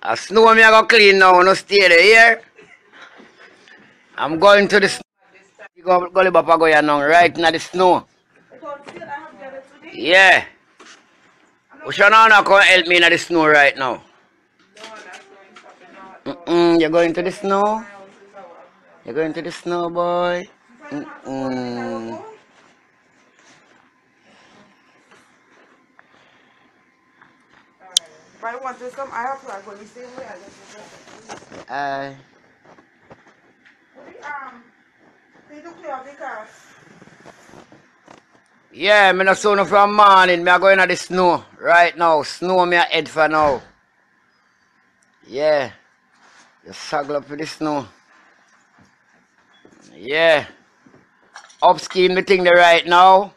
A snow me I go clean now, no stay there, here. I'm going to the snow. Gully Papa go here now, right now the snow. Yeah. Ushana come help me in the snow right now. You're going to the snow? You're going to the snow, boy? If I want to come, I have to go the same way. I just they do clear the cars. Yeah, me not soon from morning. Me a going to the snow right now. Snow me a head for now. Yeah. Just saggle up for the snow. Yeah. Up scheme the thing there right now.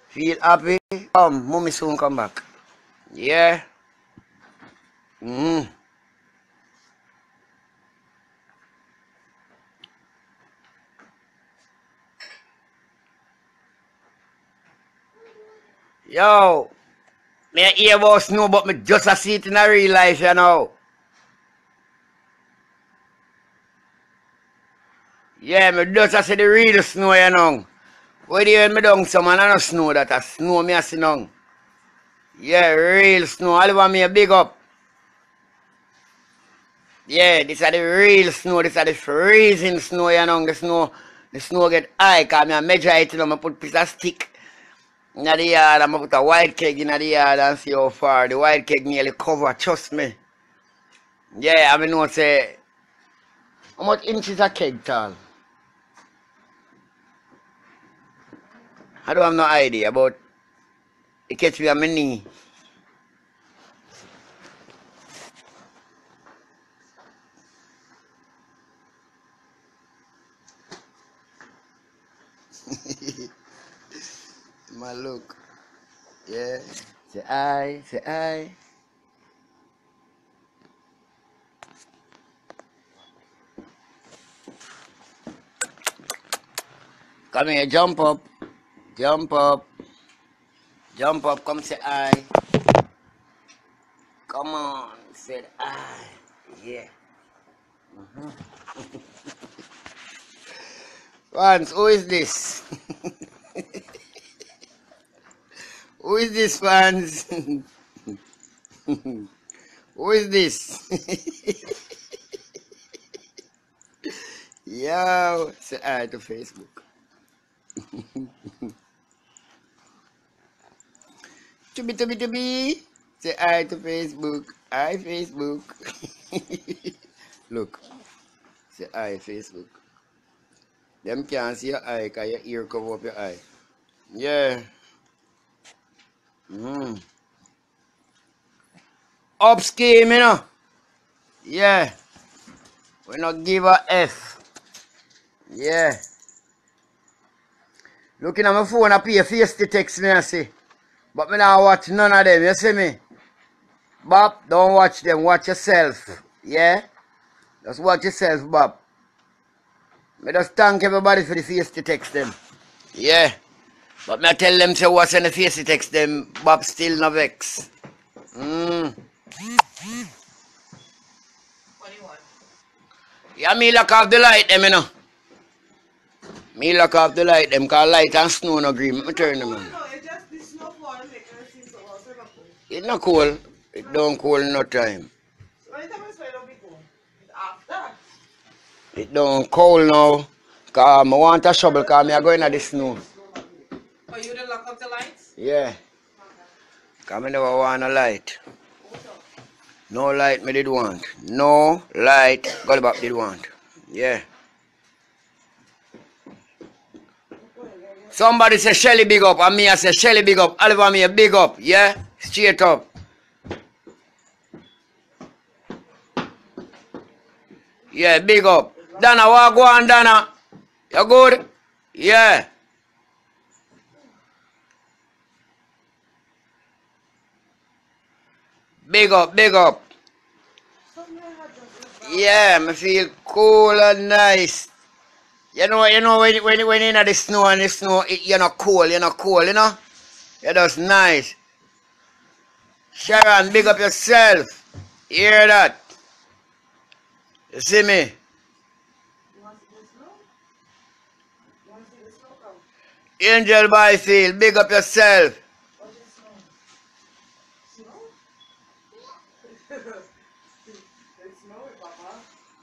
Feel happy. Mommy soon come back. Yeah. Yo. Me a hear about snow, but me just a see it in a real life, you know. Yeah, me just a see the real snow, you know. Where do you me down some and I no snow that a snow me a see now. Yeah, real snow. All over me a big up. Yeah, this is the real snow. This is the freezing snow, you know. The snow get high, cause me a measure it, you know. I put a piece of stick in the yard and I put a white keg in the yard and see how far. The white keg nearly cover, trust me. Yeah, I mean, know say, how much inches a keg tall? I don't have no idea, but it catch me on my knee. My look. Yeah. Say aye, say aye. Come here, jump up. Jump up. Jump up, come say aye. Come on, say aye. Yeah. Vance, who is this? Who is this, Vance? Who is this? Yo, say aye to Facebook. Chubby. Say aye to Facebook. Aye, Facebook. Look. Say aye, Facebook. Them can't see your eye because your ear cover up your eye. Yeah. Up scheme, you know. Yeah. We not give a F. Yeah. Looking at my phone, I pay face to text me, I see. But me not watch none of them, you see me? Bob, don't watch them, watch yourself. Yeah? Just watch yourself, Bob. Me just thank everybody for the face to text them. Yeah. But me tell them, say what's in the face to text them, Bob still no vex. Yeah, me lock off the light them, you know. Me lock off the light them, cause light and snow no green. Me turn them on. It's not cold. It don't cold no time. It don't cold now. Cause I want a shovel, cause I go in the snow. Oh, you didn't lock up the lights? Yeah. Cause I never want a light. No light me did want. No light Gully Bop did want. Yeah. Somebody say Shelly big up and me I say Shelly big up. Oliver me a big up. Yeah? Straight up. Yeah, big up. Donna, what go on, Donna? You good? Yeah. Big up, big up. Yeah, me feel cool and nice. You know when you're in the snow and the snow, you're not cold, you know? You're just nice. Sharon, big up yourself. You hear that? You see me? You want to see the snow? You want to see the snow come? Angel Byfield, big up yourself. What is snow? Snow? It's snowy, Papa.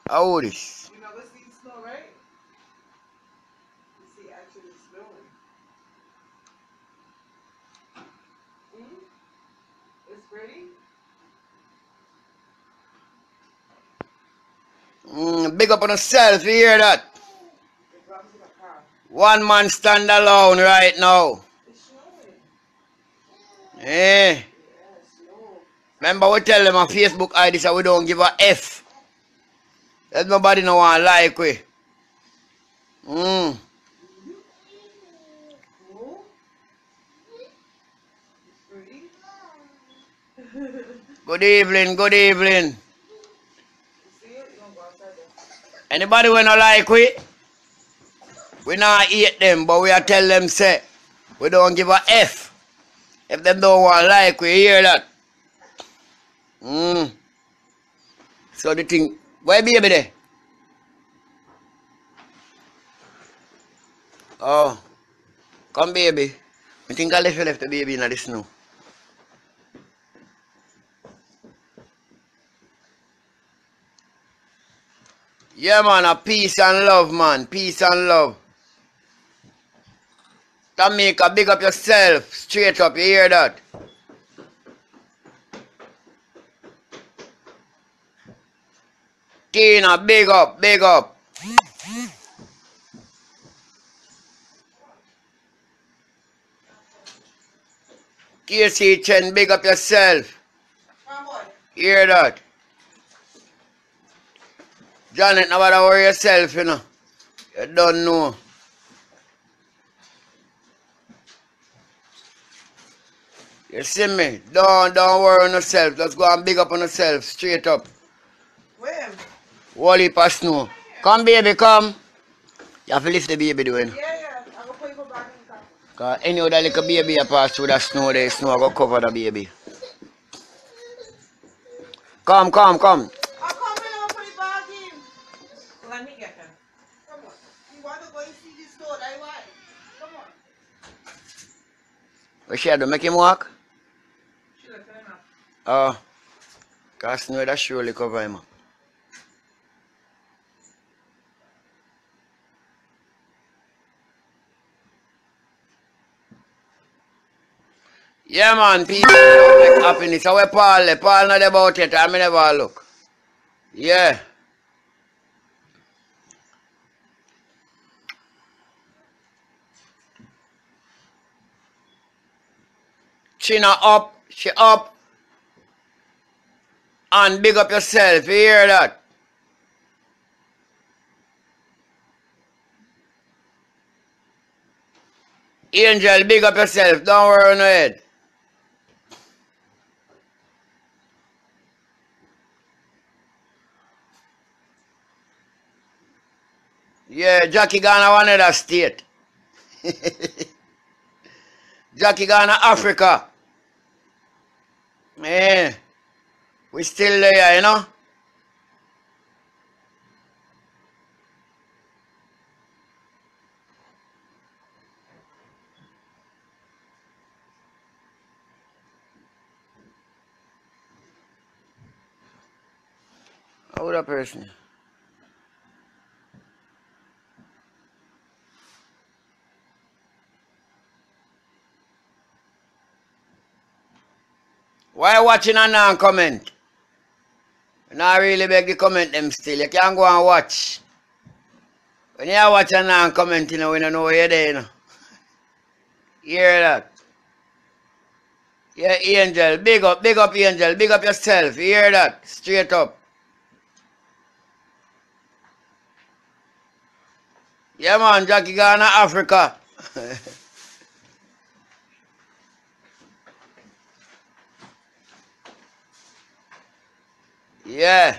How this? You never seen snow, right? You see actually snowing. It's pretty. Big up on yourself, you hear that? It comes in a car. One man stand alone right now. It's snowing. Eh? Yeah, snow. Remember we tell them on Facebook ID so we don't give a F. Let nobody know want like we. Oh, it's pretty. Good evening, good evening. You see it? You don't go outside there. Anybody when not like we not hate them, but we are tell them say we don't give a F. If them don't want like we, hear that. So the thing, where baby there? Oh, come baby. I think I left the baby in the snow. Yeah man, a peace and love man, peace and love. Tamika, big up yourself, straight up, you hear that? Tina, big up, big up. KC Chen, big up yourself. Come on. You hear that? Janet, now bother worry yourself, you know. You don't know. You see me? Don't worry on yourself. Just go and big up on yourself, straight up. Where? Whole heap of snow. Come baby, come. You have to lift the baby doing. Yeah. I'm going to put you back in the car. Cause any other little baby a pass through that snow, the snow go cover the baby. Come. I'm coming over put it back in. Let me get them. Come on. You want to go and see this store? That's why. Come on. What she do? Make him walk? She left him up. Oh. Cause snow that surely cover him up. Yeah man, people make happiness. So where Paul there? Paul not about it, I never look. Yeah. China up, she up. And big up yourself, you hear that? Angel, big up yourself, don't worry on your head. Yeah, Jackie gone one other state. Jackie gone to Africa. Yeah. We still there, you know? How that person? Why watching and not comment? Not really beg the comment them still. You can't go and watch. When you watch and not comment, you know, we don't know where you're there, you know. Hear that? Yeah, Angel. Big up, Angel. Big up yourself. Hear that? Straight up. Yeah, man. Jackie gone to Africa. Yeah.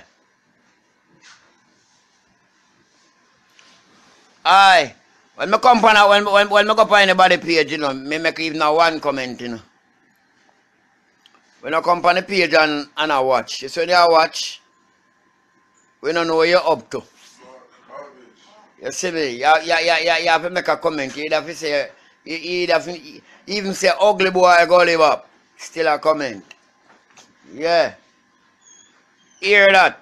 Aye. When I come on, when I go on anybody page, you know, me make even one comment, you know. When I come on the page and I watch, so when you watch, we don't know what you're up to. You see me? You have to make a comment. You have to say, you have to even say ugly boy Gully up. Still a comment. Yeah. Hear that?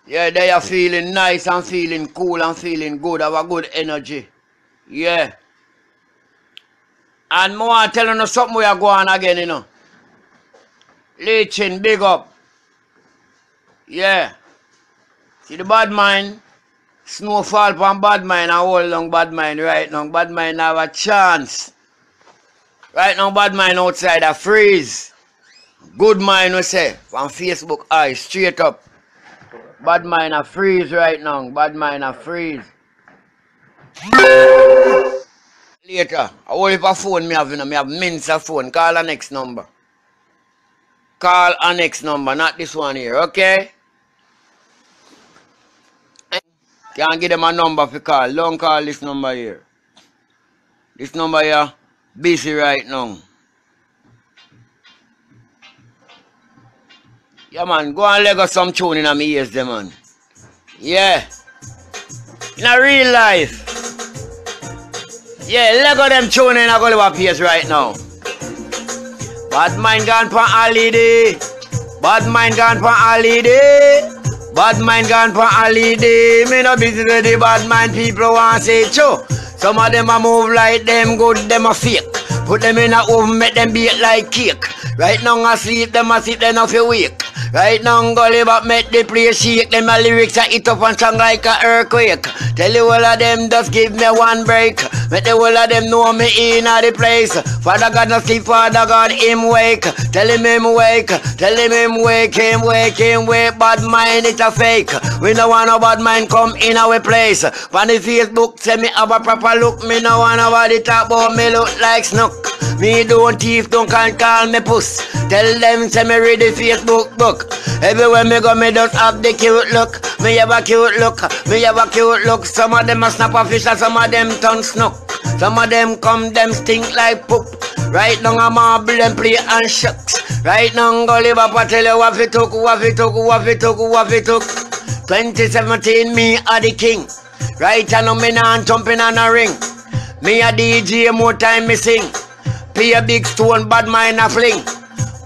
Yeah, they are feeling nice and feeling cool and feeling good. Have a good energy. Yeah. And more I tell you something we are going again, you know. Leeching, big up. Yeah. See the bad mind? Snowfall from bad mind and hold long bad mind right now. Bad mind have a chance. Right now, bad mind outside a freeze. Good mind, we say. From Facebook, eye, straight up. Bad mind a freeze right now. Bad mind a freeze. Later, I will have a phone me have, you know, me have mince a phone. Call a next number. Call a next number, not this one here, okay? Can't give them a number for call. Don't call this number here. This number here, busy right now. Yeah, man, go and Lego some tune in my ears, them, man. Yeah. In a real life. Yeah, Lego them tune in a Gully place right now. Bad mind gone for holiday. Bad mind gone for holiday. Bad mind gone for holiday. Me no busy with the bad mind people want say true. Some of them a move like them good, them a fake. Put them in a oven, make them bake like cake. Right now I sleep, them a sit, them off your wake. Right now Gully but make the place shake. Them a lyrics a hit up and song like a earthquake. Tell you all of them just give me one break. Make the whole of them know me in the place. Father God no sleep, Father God him wake. Tell him wake, tell him wake, him wake, him wake. Bad mind it's a fake. We no want no bad mind come in our place. On the Facebook say me have a proper look. Me no want nobody talk about me look like snook. Me don't thief, don't call me puss. Tell them say me read the Facebook book. Everywhere me go me just have the cute look. Me have a cute look, me have a cute look. Some of them a snap a fish and some of them turn snook. Some of them come, them stink like poop. Right now I'm marble them play and shucks. Right now Gully Papa tell you what it took, what it took, what it took, what it took. 2017 me a the king. Right now me not jumping on a ring. Me a DJ more time me sing. Pay a big stone, bad mind a fling.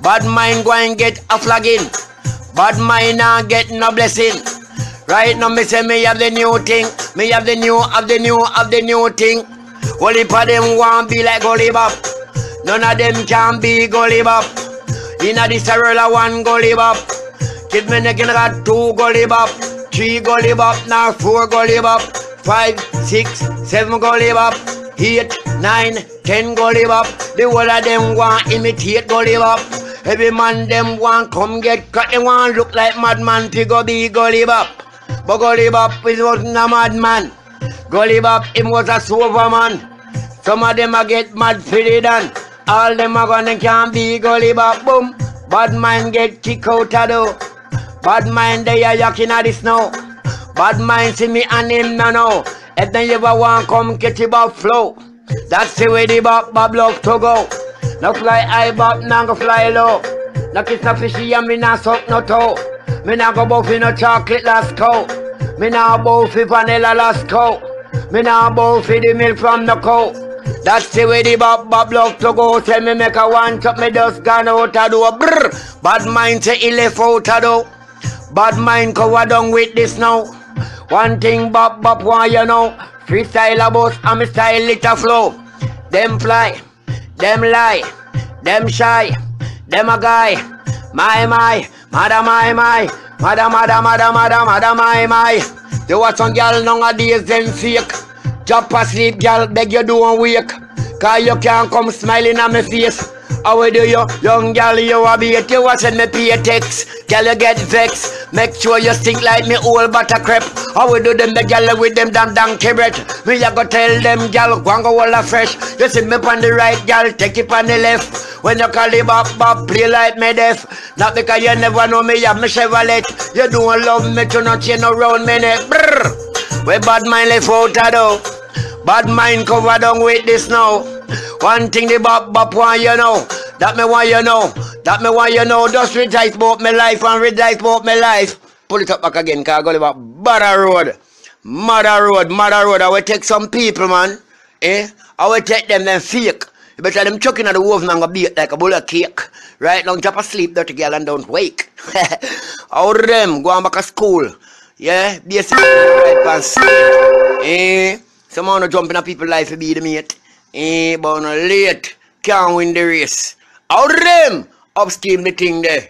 Bad mind go and get a flagging. Bad mind not get no blessing. Right now me say me have the new thing. Me have the new thing. Only for them want be like Gully Bop. None of them can be Gully Bop. Inna this world I one Gully Bop. Kid me neck got 2 Gully Bop, 3 Gully Bop, now 4 Gully Bop, 5, 6, 7 Gully Bop, 8, 9, 10 Gully Bop. The whole of them want imitate Gully Bop. Every man them want come get cut. They want look like madman to go be Gully Bop. But Gully Bop wasn't a madman. Gully Bop him was a superman. Some of them a get mad for the done. All them a gonna can't be Gully Bop. Boom. Bad mind get kicked out of door. Bad mind they are yucking at the snow. Bad mind see me and him no. If they ever want come get the Bop flow. That's the way the Bop love to go. No fly high Bop, now go fly low. No kiss no fishy and me not suck no toe. Me not go bow for no chocolate last cow. Me not bow for vanilla last cow. Me not bow for the milk from the cow. That's the way the Bop love to go. Tell me make a one chop me just gone out of door. Brr. Bad mind say he left out of door. Bad mind cover down with this now. One thing Bop want you know. Freestyle about and me style it a flow. Them fly, them lie, them shy, them a guy. My, mother, my. Mother, my. There was some girl nowadays, them fake. Drop asleep, girl, beg you don't wake. Cause you can't come smiling at my face. How do you, young girl, you a beat. You a send me pay a text. Girl, you get vexed. Make sure you stink like me old butter crepe. How we do them, the girl with them damn donkey bread. Me a go tell them, girl, go and go all fresh. You see me on the right, girl, take it on the left. When you call it bop, play like me deaf. Not because you never know me, have me Chevrolet. You don't love me to not chain around me neck. Brrr. We bad mind left out of though. Bad mind cover down with this now. One thing the bop want you know. That me want you know. That me want you know. Just rejoice about my life and rejoice about my life. Pull it up back again, cause I go about Mother Road. Mother Road. I will take some people, man. I will take them fake. You better them chucking at the oven and go beat like a bowl of cake. Right now, drop asleep, dirty girl, and don't wake. How them go on back to school? Yeah, be a right pants. Some wanna jump in a people's life to be the mate. But no late, can't win the race. How them up scheme the thing there?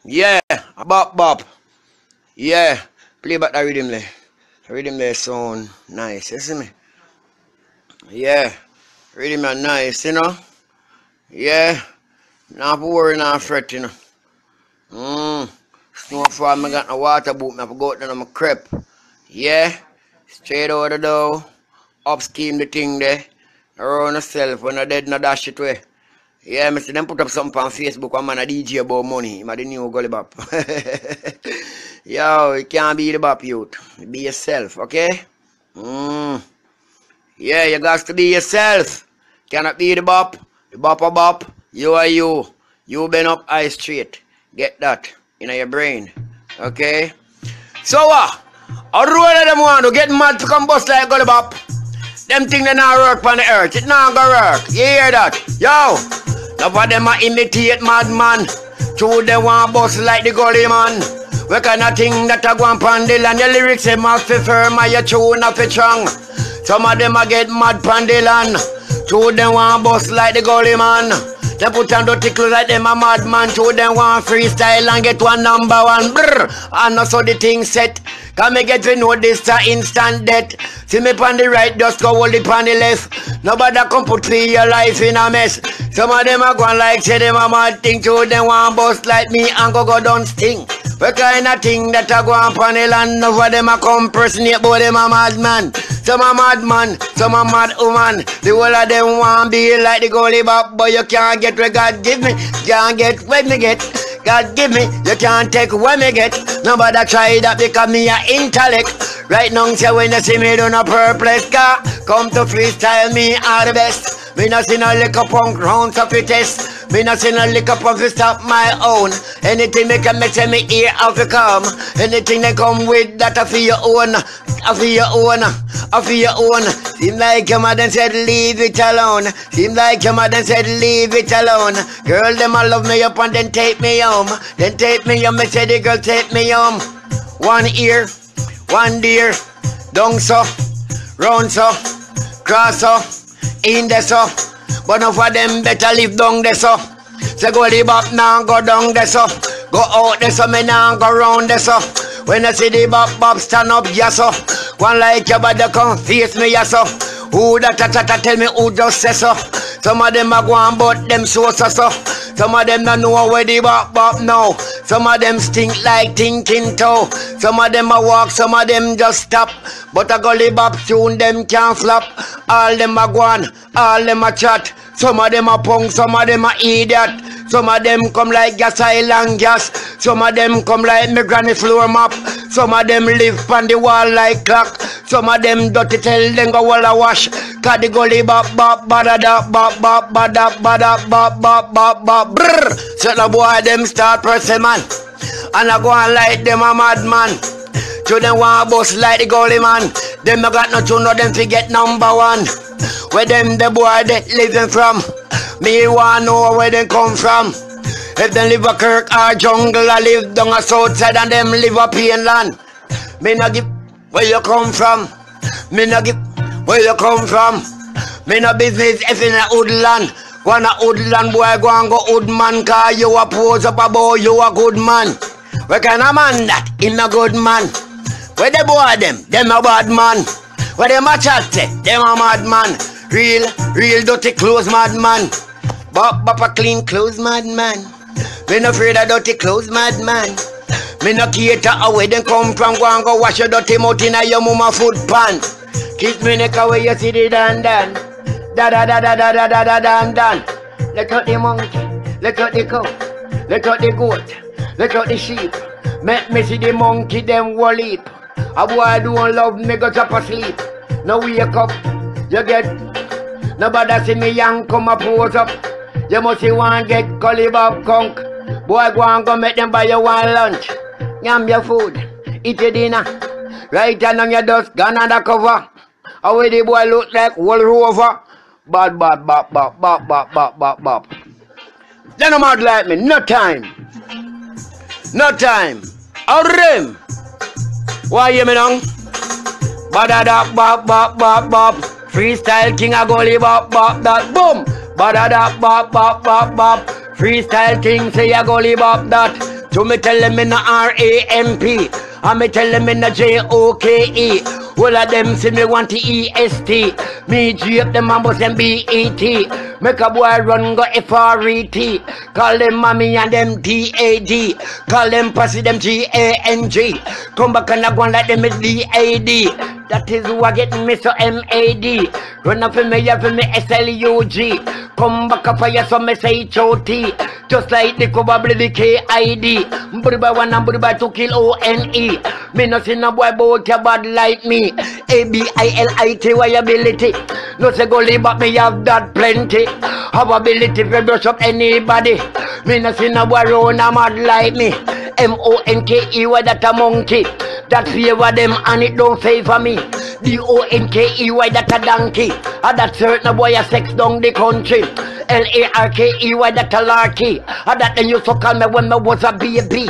Yeah, bop. Yeah, play back that rhythm there. The rhythm there sound nice, you see me? Yeah, rhythm are nice, you know? Yeah, not worry, not fret, you know? Snowfall, I got no water boot, I have to go out there on my crepe. Yeah, straight out the door, up scheme the thing there, around yourself, when I dead, no dash it way. Yeah, I see them put up something on Facebook, one man a DJ about money, I'm the new Gully bop. Yo, you can't be the bop youth, be yourself, okay? Yeah, you got to be yourself, cannot be the bop a bop, you are you. You been up high straight, get that in your brain, okay? So what? A road of them want to get mad to come bust like Gully bop. Them thing they not work on the earth. It not gonna work. You hear that? Yo! Enough of them a imitate madman. True they want bust like the Gully man. What kind of thing that a go on pandil and your lyrics they must be firm and your tune a fit strong. Some of them a get mad pandilan. True they want bust like the Gully man. They put on dirty clothes like them a madman. True they want freestyle and get one number one. Brr. And also the thing set. Can me get to know this a instant death. See me on the right, just go hold it on the left. Nobody come put your life in a mess. Some of them are going like say them a mad thing. Two them want bust like me and go down sting. What kind of thing that a go on the land? None of them a come personate, but them a madman. Some a madman, some a mad woman. The whole of them want be like the Gully bop, but you can't get what God give me. Can't get what me get. God give me, you can't take what me get. Nobody try that because me a intellect. Right now, say when you see me do no perplex car, come to freestyle me are the best. Me not see no liquor punk round of it test. Me not see no liquor punk to stop my own. Anything me can make me ear have to come. Anything they come with that I feel your own. I feel your own. I feel your own. Seem like your mother said leave it alone. Seem like your mother said leave it alone. Girl them all love me up and then take me home. Then take me home. Me say the girl take me home. One ear, one deer, down so, round so, cross so, in there so. But enough of them better live down there so. Say go the bop now go down there so. Go out there so me now go round there so. When I see the bop stand up yeah so. One like your body come face me yeah so. Who that tell me who just say so. Some of them are going but them so. Some of them don't know where the bop now. Some of them stink like thinking toe. Some of them a walk, some of them just stop. But a Gully bop tune them can't flop. All them a go on, all them a chat. Some of them a punk, some of them a idiot. Some of them come like gas island gas. Some of them come like me granny floor map. Some of them live on the wall like clock. Some of them dirty tell them go all a wash. Cause the Gully bop badada bop brrr. So the boy them start pressing man. And I go on like them a madman. To them want bust like the Gully man. Them no got no tune, no them forget number one. Where them the boy they living from. Me want know where they come from. If them live a Kirk or jungle, I live down a south side and them live up in land. Me no give Where you come from? Me no give. Where you come from? Me no business if in a woodland. Wanna woodland boy go and go woodman, cause you a pose up a boy, you a good man. Where kind of man that? Him a good man. Where the boy them a bad man. Where them a chat say, them a mad man. Real dirty clothes mad man. Bop a clean clothes mad man. Me no afraid of dirty clothes mad man. Me no cater away them come from. Go and go wash your dirty mouth in your mama food pan. Kiss me neck away you see the dan. Da da da da da da da da dan dan. Look at the monkey, look at the cow, look at the goat, look at the sheep. Make me see the monkey them will leap. A boy don't love me go drop asleep. Now wake up, you get. Nobody see me young come a pose up. You must see one get Gully Bob conk. Boy go and go make them buy you one lunch. Yam your food, eat your dinner. Right hand on your dust, gun under cover. How the boy look like wall rover. Bop. They no mad like me, no time. No time. Ourim. Why you me down? Badada bop. Freestyle king a Gully bop that boom. Badada bop. Freestyle king say a Gully bop that. So me tell them in the R-A-M-P. And me tell them in the J-O-K-E. All of them see me want the E-S-T. Me G-up them and bust them B-E-T. Make a boy run go F-R-E-T. Call them mommy and them D-A-D. Call them pussy them G-A-N-G. Come back and I go like them is D-A-D. That is who I get me so M-A-D. Run up for me S-L-U-G. Come back up for you so me say H-O-T. Just like the probably the K-I-D. Buriba 1 and Buriba 2 kill O-N-E. Me no see no boy bout your bad like me. A-B-I-L-I-T ability. No say Gully but me have that plenty. Have ability to brush up anybody. Me no see no boy round a mad like me. M-O-N-K-E why that a monkey. That favor them and it don't favor me. D-O-N-K-E-Y that a donkey. And that certain boy a sex down the country. L-A-R-K-E-Y that a larky. And that then you so call me when me was a baby.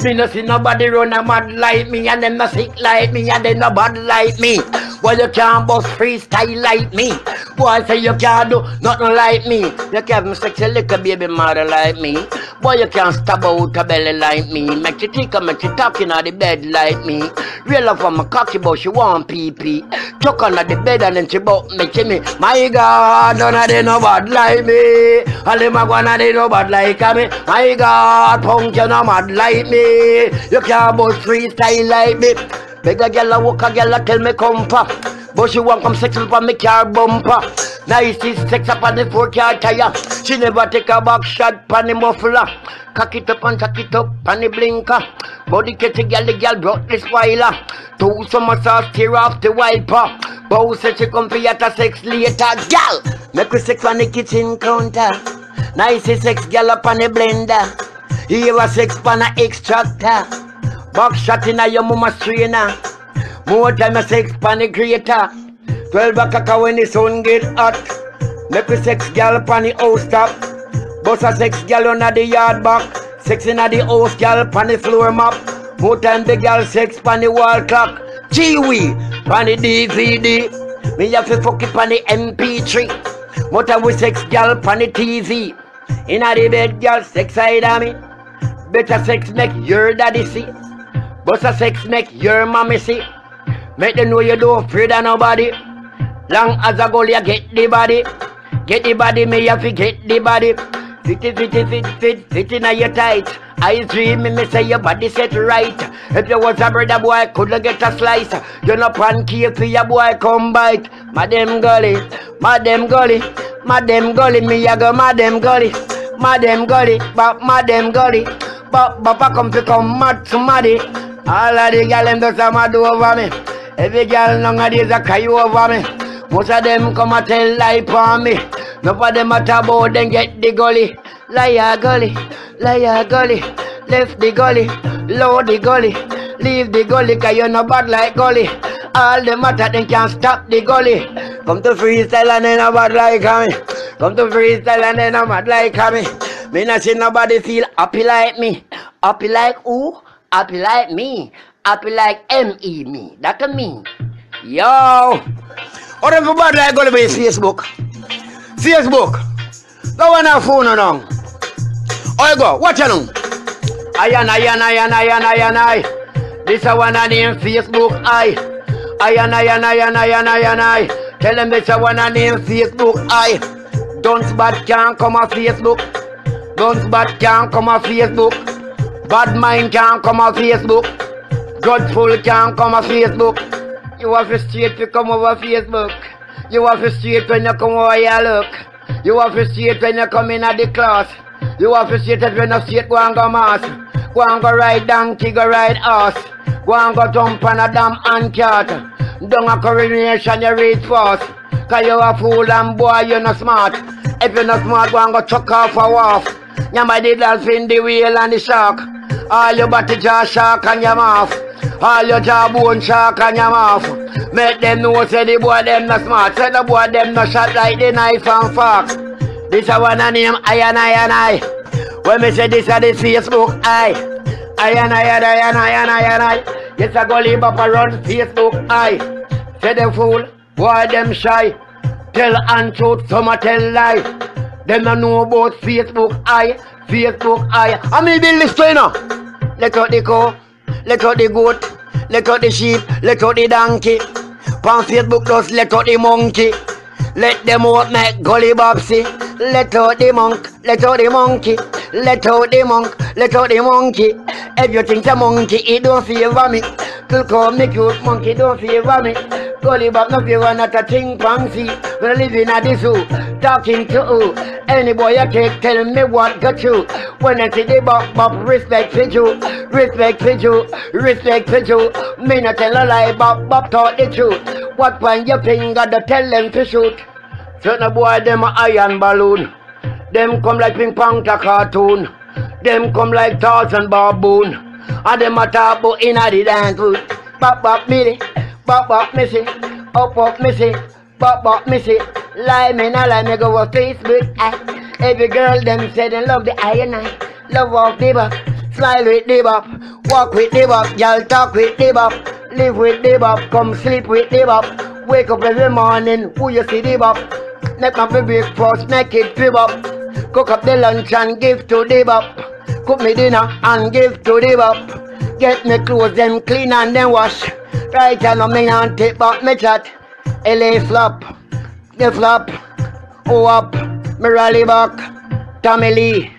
Me no see nobody run a mad like me. And them no sick like me. And them no bad like me. Boy you can't bust freestyle like me. Boy say you can't do nothing like me. You can't have sexy little baby mother like me. Boy you can't stab out a belly like me. Make you think and make you talking on the bed like me. Real love from a cocky but she want pee-pee. Chuck under the bed and then she bout me. My God, none of them no bad like me. All them a gonna they no bad like me. My God, punk you no mad like me. You can't bust freestyle like me. Beg a girl a walk a girl a tell me come pa. But she want come sex up on me car bumper. Nice is sex up on the 4-car tire. She never take a back shot on the muffler. Cock it up and cock it up on the blinker. Body catch a girl, the girl brought the spoiler. Two summer sauce tear off the wiper. Bow said she come for you to sex later. Girl, make we sex on the kitchen counter. Nice is sex girl up on the blender. Here a sex on the extractor. Back shot in a your mama strainer. More time a sex on the grater. 12 o'clock when the sun get hot. Make we sex girl on the house top. Bust a sex girl under the yard back. Sex in the house girl on the floor map. More time the girl sex on the wall clock. Gee-wee on the DVD. Me have to fuck it on the MP3. More time we sex girl on the TV. In the bed girl sex side of me. Better sex make your daddy see. Bust a sex make your mommy see. Make them know you don't afraid of nobody. Long as a goal you get the body. Get the body, me have to get the body. Fit in your tight. I dream me say your body set right. If you was a brother boy, couldn't get a slice. You no pancake for your boy come bite. Madam Gully, Madam Gully, Madam Gully, me a go Madam Gully, Madam Gully, but Madam Gully, but Papa come to come mad somebody. All of the girls them just a mad over me. Every girl nowadays a cry over me. Most of them come and tell lie for me. None of them a talk about them get the gully. Liar gully, left the gully, load the gully, leave the gully, cause you no bad like Gully. All the matter them can't stop the gully. Come to freestyle and they no bad like me. Come to freestyle and they no mad like me. Me not see nobody feel happy like me. Happy like who? Happy like me. Happy like M-E me. That a me. Yo. Or if you bad like Gully be Facebook. Facebook. Go on our phone now. Oh you go. Watch you now. Ayan. This a one name Facebook. Ayan. Tell them this a one name Facebook. Don't bad can't come on Facebook. Don't bad can't come on Facebook. Bad mind can't come on Facebook. Godful can't come on Facebook. You have to straight to come over Facebook. You have to straight when you come over here look. You have to straight when you come in at the class. You have to straight when you straight go and go mass. Go and go ride donkey, go ride horse. Go and go jump on a damn ant cat. Don't a coronation you read fast. Cause you a fool and boy you not smart. If you not smart go and go chuck off a wharf. Your body dolphin, the whale and the shark. All your body jaw shark and your mouth. All your jawbone shark and your mouth. Make them know say the boy them not smart. Say the boy them not shot like the knife and fork. This a one name I. When me say this a the Facebook I. Yes a Gully Bapa run Facebook I. Say the fool, boy them shy. Tell untruth, some a tell lie. Them no know about Facebook I. I mean build this play now. Let out the cow, let out the goat, let out the sheep, let out the donkey. Pan Facebook just let out the monkey. Let them out make Gully Bopsy. Let out the monk, let out the monkey. Let out the monk, let out the monkey. If you think a monkey, it don't favor me. To call me cute monkey, don't favor me. Gully Bop no favor not a chimpanzee. When I live in a the zoo, talking to who? Any boy you take, tell me what got you. When I see the bop, respect for you. Respect for you. Me not tell a lie, bop taught the truth. What when your finger to tell them to shoot? Certain boy them a iron balloon. Them come like ping pong to cartoon. Them come like Tarzan baboon. And them a talk about inna the dance food. Bop missy, missy, up missy, bop missy. Lie me no lie me go on Facebook. Every girl them say they love the iron eye. Love walk the bop, smile with the bop, walk with the bop, y'all talk with the bop, live with the bop, come sleep with the bop. Wake up every morning, who you see the bop. Make my breakfast, make it the bop. Cook up the lunch and give to the bop. Cook me dinner and give to the bop. Get me clothes them clean and then wash. Right now me and take back me chat. LA flop, the flop. Oh up, me rally back. Tommy Lee,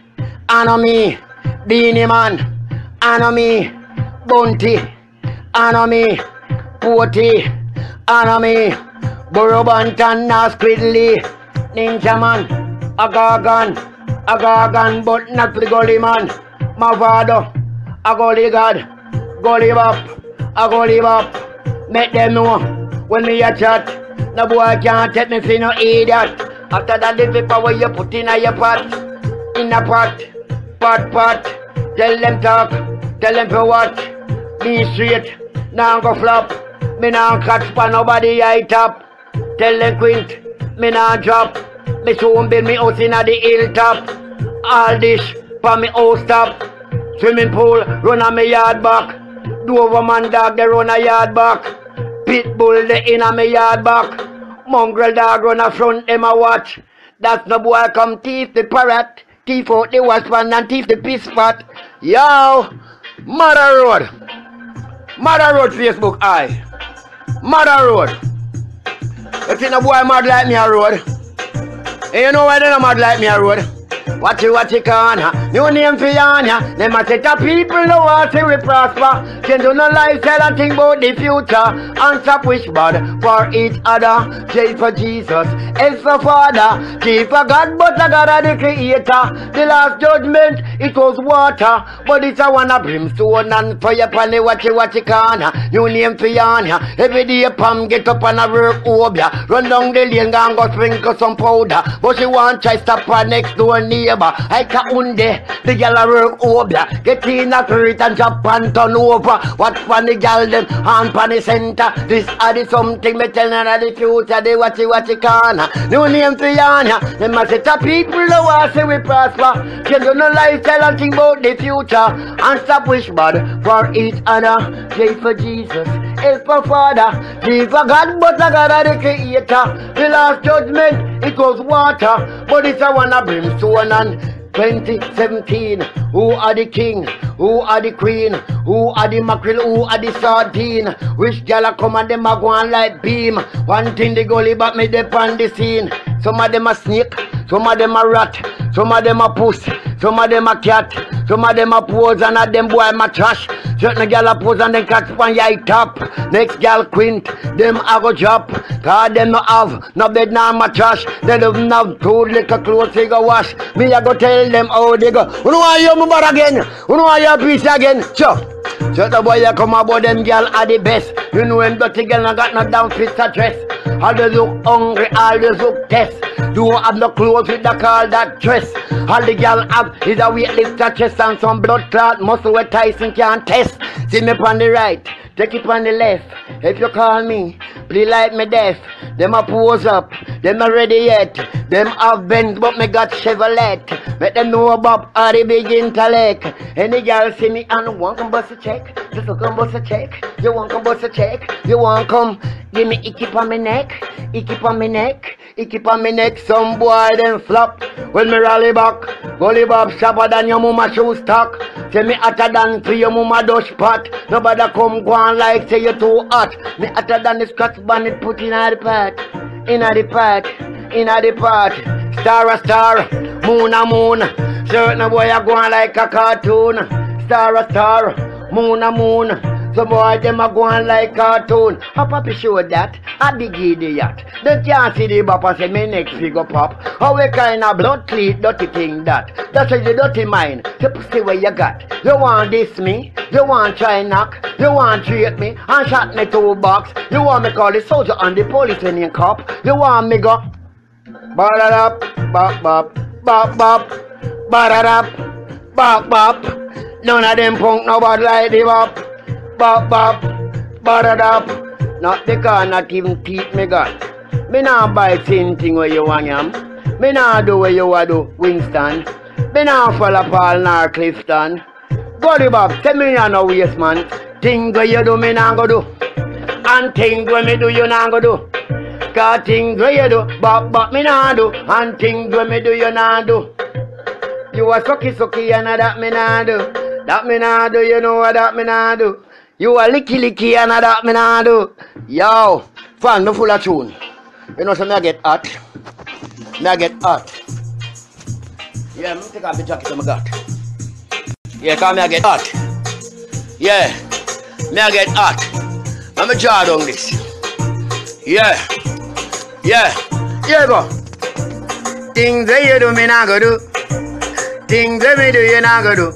Anomy, Beanie Man, Anomy, Bounty, Anomy, Porty, Anomy, Borobantan, Squidly, Ninja Man, a gargan, but not the Gully Man. Mavado, a Gully God, Gully Bop, a Gully Bop. Make them know when me a chat. No boy can't take me for no idiot. After that the paper where you put in a your pot. In a pot. Tell them talk, tell them for what. Be straight, now go flop. Me now catch for nobody eye top. Tell them quint, me now drop. Me soon build me house in a the hilltop. All this for me house top. Swimming pool, run on me yard back. Doberman dog, they run a yard back. Pitbull, they in a me yard back. Mongrel dog run a front, them a watch. That's no boy come thief the parrot. Thief out the waspan and thief the piss pot. Yo, Mother Road Facebook, aye. Mother Road. You think no boy mad like me a road? And you know why they not mad like me a road? What you corner, new name for Yanya. Them a set of people no want to we prosper. Can do no lifestyle and think about the future. And stop wish bad for each other. J for Jesus, S for Father, T for God, but the God of the Creator. The last judgment, it was water, but it's a one of brimstone and fire upon the what you corner. New name for Yanya. Every day Pam get up and a work obia. Run down the lane and go sprinkle some powder. But she want try stop her next door. neighbor. I unde, the gal a work over. Get in a crate and drop and turn over. What for the gal them on the center? This are the something me tell of the future. They watch it corner. No name to Yana. Them must say to people who want to say we prosper. They don't know lifestyle and think about the future. And stop wish bad for each other. Pray for Jesus, help for Father. Pray for God, but the God of the Creator. The last judgment, it was water, but it's a one of brimstone. And 2017, who are the king? Who are the queen? Who are the mackerel? Who are the sardine? Which gal a come and them a go on like beam? One thing they gully but me dip on the scene. Some of them a snake, some of them a rat, some of them a puss, some of them a cat, some of them a pose and a them boy ma trash. Certain gal a pose and then catch on your top. Next gal quint, them a go drop. Cause them no have no bed nor mattress. They don't have two little clothes they go wash. Me a go tell them how they go. Who know why you move again? Who know why you piece again? Sure. So the boy you come about them girl are the best. You know when dirty girl not got no down fit a dress. All they look hungry, all they look test. Don't have no clothes with the call that dress. All the girl have is a weightlifter chest and some blood clot muscle where Tyson can't test. See me on the right, take it on the left. If you call me, please like me deaf. Them a pose up, them not ready yet. Them have Benz but me got Chevrolet. Make them know about how they big intellect. Any girl see me and want come bust a check. Just come bust a check. You want come bust a check. You want come give me icky on me neck. Icky on me neck. Icky on me neck. Some boy them flop. When me rally back. Gully Bob sharper than your mama shoe stock. Say me hotter than for your mama dust pot. Nobody come go on like say you too hot. Me hotter than the Scotch bonnet put in the pot. Inna the pot, inna the pot. Star a star, moon a moon. Certain boy a going like a cartoon. Star a star, moon a moon. Some boy them a going like cartoon. A papi show that, a big idiot. They can't see the bop and say me next figure pop. How a kind of blood clean dirty thing that. That's why the dirty mind. The pussy where you got. You want diss me, you want try knock, you want treat me and shot me 2 box. You want me call the soldier and the police when you cop. You want me go ba-da-dap, bop bop, bop bop, ba-da-dap, bop bop. None of them punk nobody like the bop. Bop bop, ba-da-dap. Not because not even teeth me got. Me nah buy same thing where you want yam. Me nah do where you want do Winston. Me nah follow Paul nor Clifton. Gully Bob, tell me you no waste man. Things where you do me nah go do. And things where me do you nah go do. Cause things where you do, but me nah do. And things where me do you nah do. You a sucky and that me nah do. That me nah do, you know what that me nah do. You a licky and that me nah do. Yo, fan me full of tune. You know so me I get hot. Me I get hot. Yeah, me take off the jacket I got. Yeah, cause me I get hot. Yeah, me I get hot. Let me draw down this. Yeah, go. Things that you do me nah go do. Things that me do you nah go do.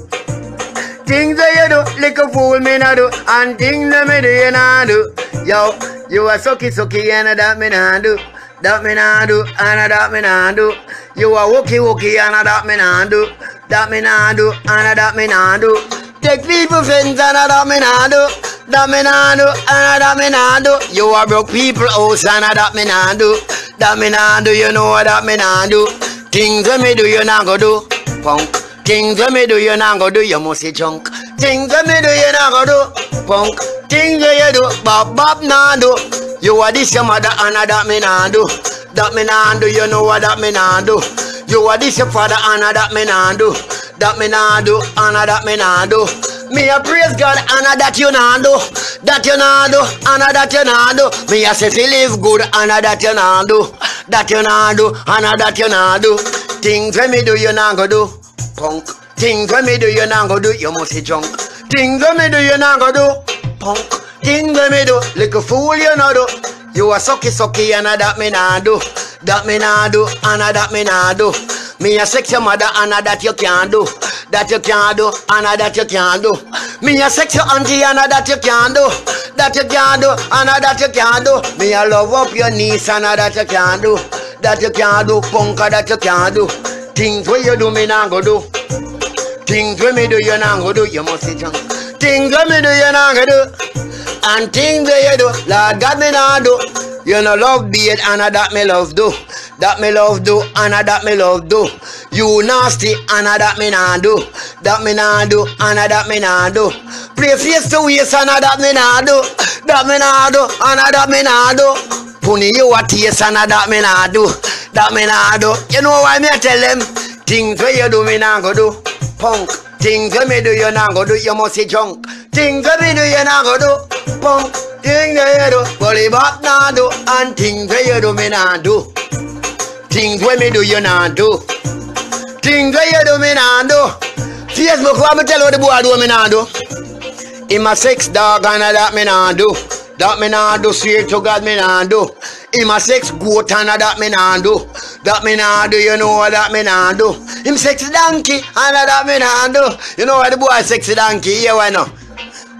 Things that you do, like a fool me nah do. And things that me do you nah do. Yo, you a sucky and that me nah do. That me nah do, and that me nah do. You a wookie and that me nah do. That me nah do, and that me nah do. Take people friends and that me nah do. That me nah do, and that me nah do. You a broke people house and that me nah do. That me nah do, you know what that me nah do. Things that me do, you nah go do. Punk. Things that me do, you nah go do. You must see junk. Things that me do, you nah go do. Punk. Things that you do, bop nah do. You are this your mother and that me nah do. That me nah do, you know what that me nah do. You are this your father and that me nah do. That me nah do, and that me nah do. Me a praise God and that you nah do. That you nah do, and that you nah do. Me a say fi live good and that you nah do. That you nah do, and that you nah do. Things when me do you nah go do. Punk. Things when me do you nah go do. You must see junk. Things when me do you nah go do. Punk. Things when me do. Like a fool you nah do. You a sucky and that me nah do. That me nah do, and that me nah do. Me a sex your mother and that you can't do. That you can't do, and that you can't do. Me a sex your auntie and that you can't do. That you can't do, and that you can't do. Me a love up your niece and that you can't do. That you can't do, punk that you can't do. Things where you do, me nah go do. Things where me do, you nah go do. You must say junk. Things where me do, you nah go do. And things where you do, Lord God me nah do. You know love beat and that me love do. That me love do and that me love do. You nasty and that me nah do. That me nah do and that me nah do. Play face to waist and that me nah do. That me nah do and that me nah do. Pony you a taste and that me nah do. That me nah do. You know why me tell them? Things where you do me nah go do. Punk. Things where me do you nah go do. You must say junk. Things where me do you nah go do. Punk. Things where you do. Gully back nah do. And things where you do me nah do. Things where me do you nah do. Things where you do me nah do. Facebook what me tell you the boy do me nah do. In my sex dog and that me nah do. That me nah do. Swear to God me nah do. In my sex goat and that me nah do. That me nah do. You know what that me nah do. Him sexy donkey and that me nah do. You know what the boy sexy donkey. Yeah, why not?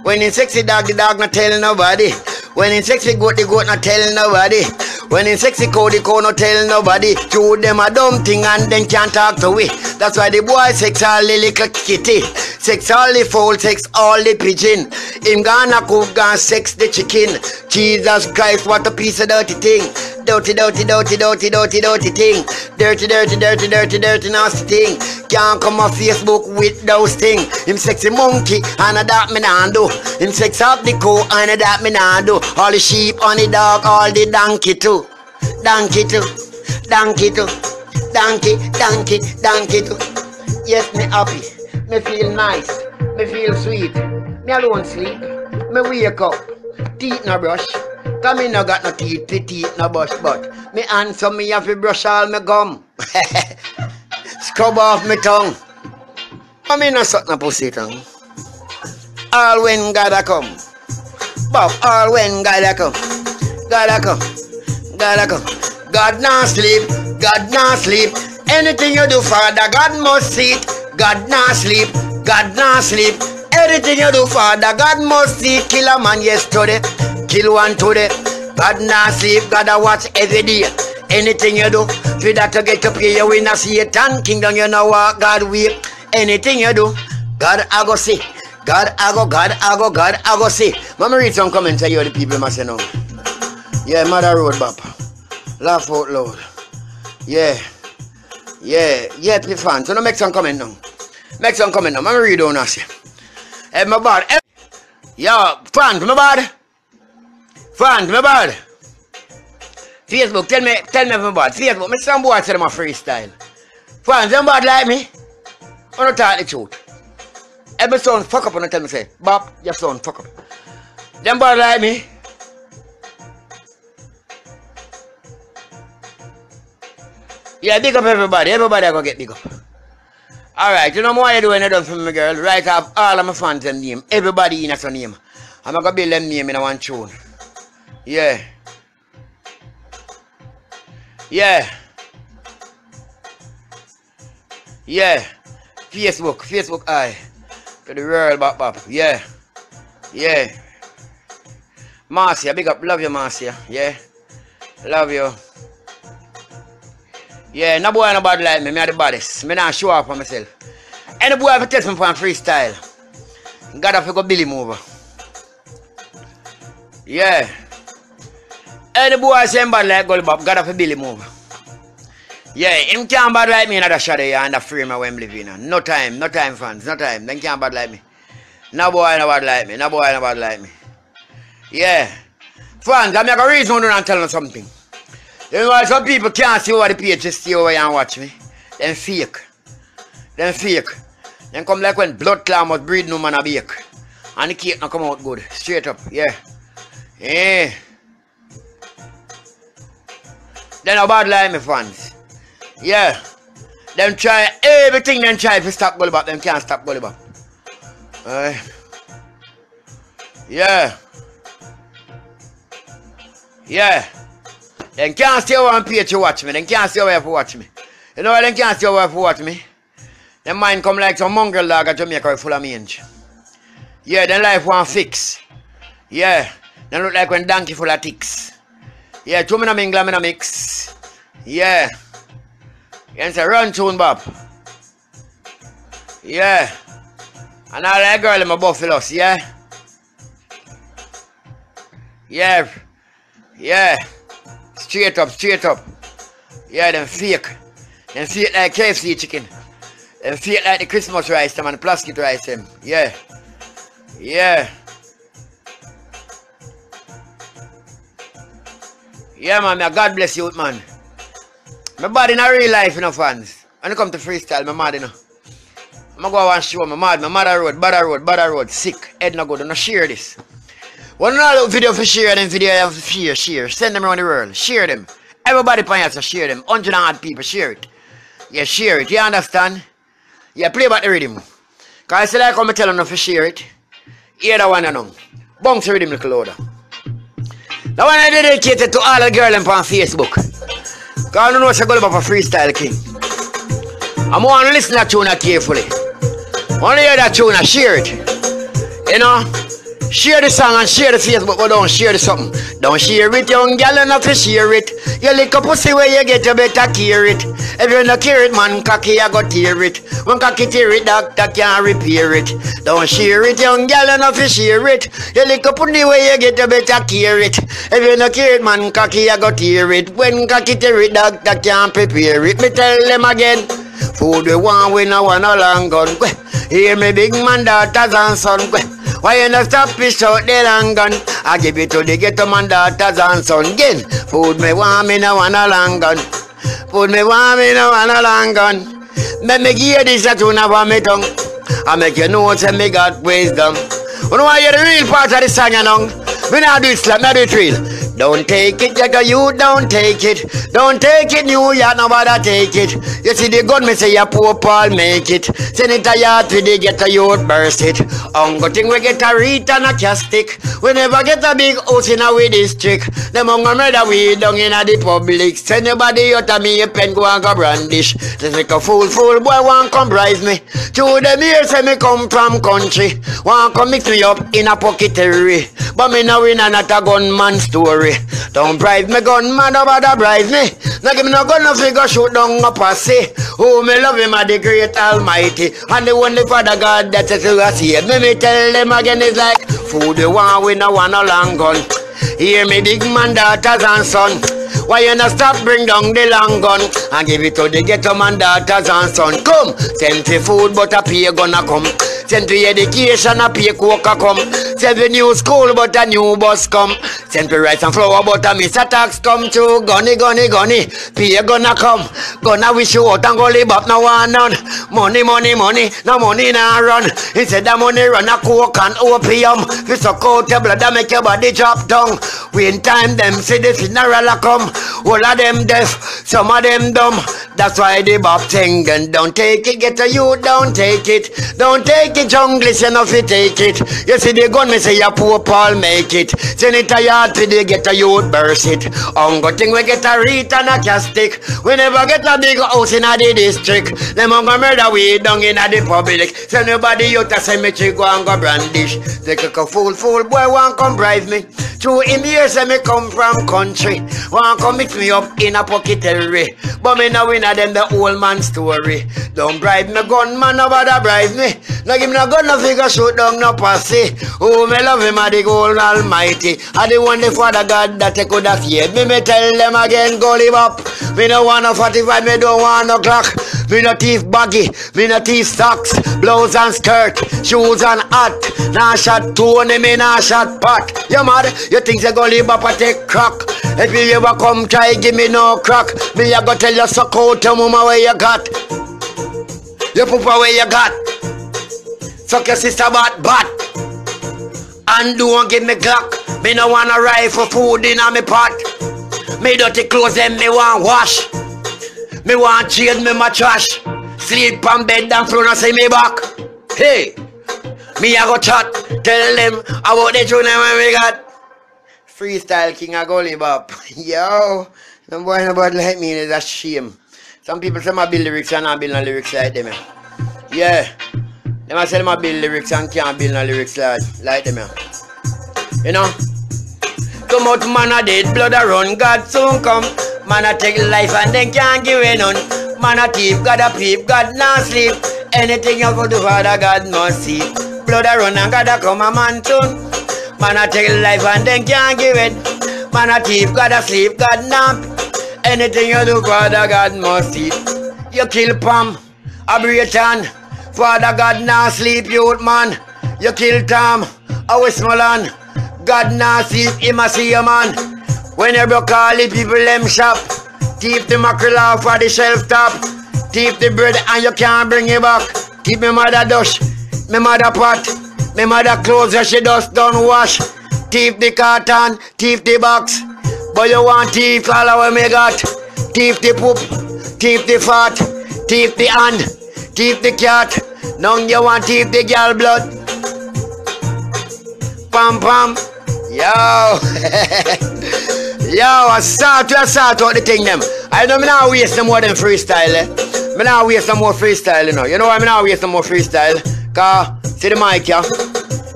When he sexy dog, the dog not tell nobody. When he sexy goat, the goat not tell nobody. When he sexy cow, the cow not tell nobody. Two them a dumb thing and then can't talk to we. That's why the boy sex all the little kitty. Sex all the fowl, sex all the pigeon. Him gonna cook, gonna sex the chicken. Jesus Christ, what a piece of dirty thing. Dirty, dirty, dirty, dirty, dirty, dirty thing. Dirty, dirty, dirty, dirty, dirty, nasty thing. Can't come on Facebook with those things. Him sexy monkey and that me nah do. Him sex up the cow and that me nah do. All the sheep and the dog, all the donkey too. Donkey too. Donkey too. Donkey, donkey, donkey too. Yes, me happy. Me feel nice. Me feel sweet. Me alone sleep. Me wake up. Teeth no brush. Cause me no got no teeth, teeth no brush, but me hands so me have to brush all me gum. Scrub off me tongue. I me no suck no pussy tongue. All when God a come. Bob, all when God a come. God a come. God a come. God not sleep. God not sleep. Anything you do, Father, God must see it. God not sleep. God not sleep. Anything you do, Father, God must see it. Kill a man yesterday. Kill one today. God not sleep. God a watch every day. Anything you do, for that to get up here, you win a Satan kingdom. You know what God will. Anything you do, God I go see. God I go see. Mama read some comments here, the people must say no. Yeah, Mother Road Bap. Laugh out loud. Yeah, please fans. So now make some comment now. Make some comment now. Mama read on us. Hey, my bad. Hey. Yo, fans, my bad. Fans, my bad. Facebook, tell me if I'm bad. Facebook, me some boy say them a freestyle. Fans, them bad like me. I don't talk the truth. Every son fuck up and tell me say, Bob, your son fuck up. Them bad like me. Yeah, big up everybody. Everybody I go get big up. Alright, you know what you do when you done for me, girl? Right off all of my fans them name. Everybody in a name. I'm gonna build them name in a one tune. Yeah. Yeah. Yeah. Facebook eye. To the world bop. Yeah. Yeah. Marcia, big up, love you, Marcia. Yeah. Love you. Yeah, no boy no bad like me. Me are the baddest. Me not show off for myself. Any boy have to test me for a freestyle. God have to go Billy mover. Yeah. Any boy say bad like Gully Bob, God have to Billy mover. Yeah, him can't bad like me in the shadow here and the frame where I'm living in. No time, fans, no time. Them can't bad like me. No boy no bad like me. No boy no bad like me. Yeah. Fans, I'm a reason to not tell you something. You know, some people can't see over the page, just stay over here and watch me. Them fake. Them come like when blood clot must breed no man a bake. And the cake not come out good. Straight up, yeah. Yeah. They no bad like me, fans. Yeah. Them try everything them try to stop Gully Bob. Them can't stop Gully Bob. Yeah. Yeah. They can't stay over on page to watch me. They can't stay over here to watch me. You know why they can't stay over here to watch me? Their mind come like some mongrel dog at Jamaica full of mange. Yeah, their life want fix. Yeah. They look like when donkey full of ticks. Yeah, two men a mingle, men a mix. Yeah. You say run tune, Bob. Yeah. And all that girl in my buffaloes, yeah? Yeah. Yeah. Straight up, straight up. Yeah, them fake. Them fake like KFC chicken. Them fake like the Christmas rice, them and the plastic rice, them. Yeah. Yeah. Yeah, man, God bless you, man. My body in a real life, you know, fans. When it come to freestyle, my mad, you know. I'm gonna go and show my mad, bad road, sick, head no good, I'm not share this. One another video for share them video for share. Send them around the world, share them. Everybody pan to share them. 100 people share it. Yeah, share it, you understand? Yeah, play back the rhythm. Cause I say like I'm telling them to share it. Hear that one and bounce the rhythm little louder. That one I dedicated to all the girls on Facebook. Cause I don't know what's a Gully for freestyle king. I'm going to listen to that tune carefully. When you hear that tune, share it. You know? Share the song and share the Facebook, but don't share the something. Don't share it, young girl, enough to share it. You lick a pussy where you get, you better care it. If you don't care it, man, cocky, I go tear it. When cocky tear it, doctor can't repair it. Don't share it, young girl, enough to share it. You lick a pussy where you get, you better care it. If you don't care it, man, cocky, I go tear it. When cocky tear it, doctor can't prepare it. Me tell them again. Food we want, we no want no long gun. Hear me, big man, daughters and son. Why you not stop fish out the long gun? I give it to the ghetto man, daughters and son. Again, food me want, me no want no long gun. Food me want, me no want no long gun. Let me give you this a tune of my tongue. I make you know say me got wisdom. You know why you the real part of the song, you know? Me not do it slap, not do it real. Don't take it, Jagger, you don't take it. Don't take it, New York, nobody take it. You see the gun, me say ya poor Paul make it. Send it a yard to the get a youth burst it. Ungo thing we get a reed and a castic. We never get a big house in our district. Them hunger murder we down in the public. Send nobody out of me a pen go and go brandish. Just like a fool boy want come rise me. To them here say me come from country. Want come mix me up in a pocketry. But me now in a not a gunman story. Don't bribe me gunman, nobody bribe me. Now give me no gun, no figure shoot down a posse. Oh, me love him, the great almighty. And the only Father God that is to see. Me tell them again, it's like food you want, we no want no long gun. Hear me, big man, daughters and son. Why you not stop bring down the long gun and give it to the ghetto man, daughters and son. Come, send for food, but a pay gonna come. Send to education, a pay coca come. Send for new school, but a new bus come. Send for rice and flour, but a Mr. Tax come to. Gunny. Pay gonna come. Gonna wish you out and go live up, no one none. Money. No money nah run. Instead of money run a coke and opium. If suck out your blood and make your body drop down. When time them see the funeral a come. All of them deaf, some of them dumb. That's why they bop thing and don't take it. Get a you, don't take it. Don't take it, junglist, you know if you take it. You see the gun, me say ya poor Paul make it. Send it a yard to the get a youth burst it. Ungo thing we get a reed and a castic. We never get a big house in the district. Them ungo murder we down in the public. Send nobody out a cemetery go and go brandish. They kick a fool boy want come bribe me. True him here say me come from country. Want come mix me up in a pocketry. But me now win a them the old man story. Don't bribe me gunman, nobody bribe me. No give me no gun, no figure shoot down no posse. Oh, me love him a the gold almighty. I the one the Father God that I could have feared. Me tell them again, go live up. Me no want no 45, me don't want no clock. Me no thief baggy, me no thief socks. Blouse and skirt, shoes and hat. Nah shot Tony, me nah shot pot. You mad? You think they go live up and take crack? If you ever come try give me no crack, me I go tell you suck out your mama where you got. Your papa where you got. Suck your sister bat. And don't give me Glock. Me no want a rifle food in a me pot. Me dirty clothes them me want wash. Me want change me my trash. Sleep on bed and floor and see me back. Hey, me I go chat. Tell them about the tune when we got. Freestyle king a Gully bop. Yo, no boy nobody like me, it's a shame. Some people say my build lyrics and I build no lyrics like them. Yeah. Them I say my build lyrics and can't build no lyrics like them. You know? Come out man a dead, blood a run, God soon come. Man a take life and then can't give it none. Man a thief, God a peep, God not sleep. Anything you go do, Father God must see. Blood a run and God a come a man tune. Man a take life and then can't give it. Man a thief, God a sleep, God nap. Anything you do, Father God must see. You kill Pam, a Brayton. Father God not sleep, youth man. You kill Tom, a Westmoreland. God not sleep, him a see you man. When you broke all the people them shop. Keep the mackerel off of the shelf top. Keep the bread and you can't bring it back. Keep my mother dash, my mother pot, my mother clothes that she just don't wash. Keep the carton, keep the box. But you want teeth all over me got. Keep the poop, keep the fat, keep the hand, keep the cat. Now you want keep the girl blood. Pam pam, yo. Yo, I start out the thing them. I know me now waste no more than freestyle, eh? Me now waste no more freestyle, you know. You know why me now waste no more freestyle? Cause, see the mic, yeah?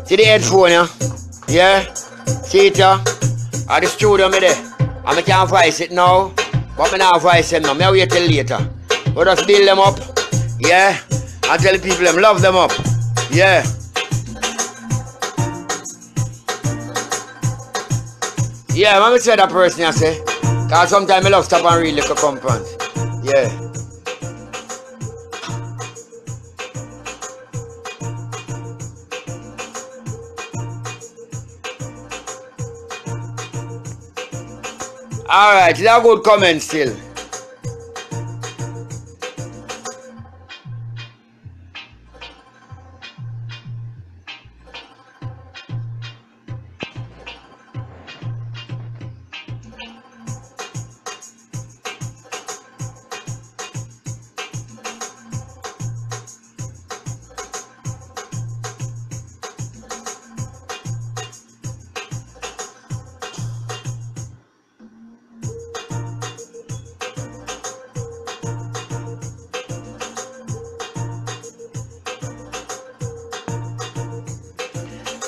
See the headphone, yeah? Yeah? See it, yeah? At the studio, me there. And me can't voice it now. But me now voice them now. Me wait till later. We just build them up. Yeah? And tell the people them, love them up. Yeah? Yeah, let me say that person I say. Cause sometimes I love stop and read little compounds. Yeah. Alright, it's a good comment still.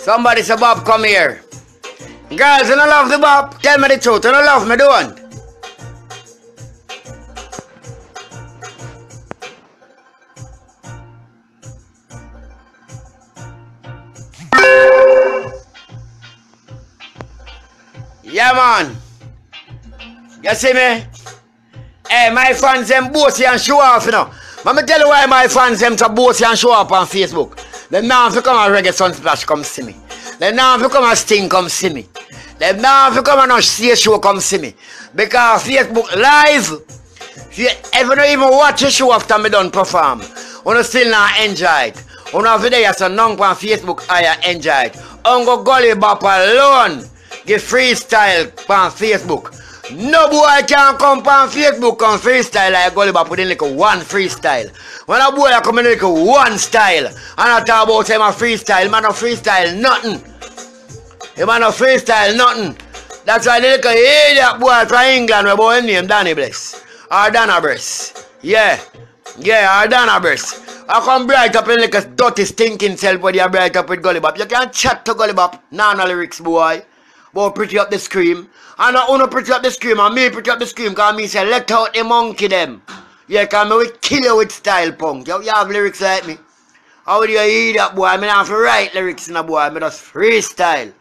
Somebody say, Bob, come here. Girls, you don't love the Bob? Tell me the truth. You don't love me, don't? Yeah, man. You see me? Hey, my fans, them bossy and show off, you know. Let me tell you why my fans, them to bossy and show up on Facebook. Them now have to come and reggae Sunsplash come see me. Them now have to come and Sting come see me. Them now have to come and stage show come see me. Because Facebook live, if you ever don't even watch a show after me done perform, you still not enjoy it. You know if you so long on Facebook, I enjoy it. Uncle Gully Bop alone, give freestyle on Facebook. No boy can come on Facebook and freestyle like Gully Bop within like one freestyle. When a boy come in like one style, and I talk about him a freestyle, man a freestyle nothing. Him a freestyle nothing. That's why the little idiot boy from England we boy named Danny Bless. Or Dana Bress. Yeah. Yeah, or Dana Bress. I come bright up in like a dirty stinking self when you bright up with Gully Bop. You can't chat to Gully Bop. Nah, no lyrics boy. Boy pretty up the scream. And I wanna pretty up the scream and me pretty up the scream cause me say let out the monkey them. Yeah, cause me will kill you with style punk. You have lyrics like me. How would you hear that boy? I mean I have to write lyrics in a boy. I mean just freestyle.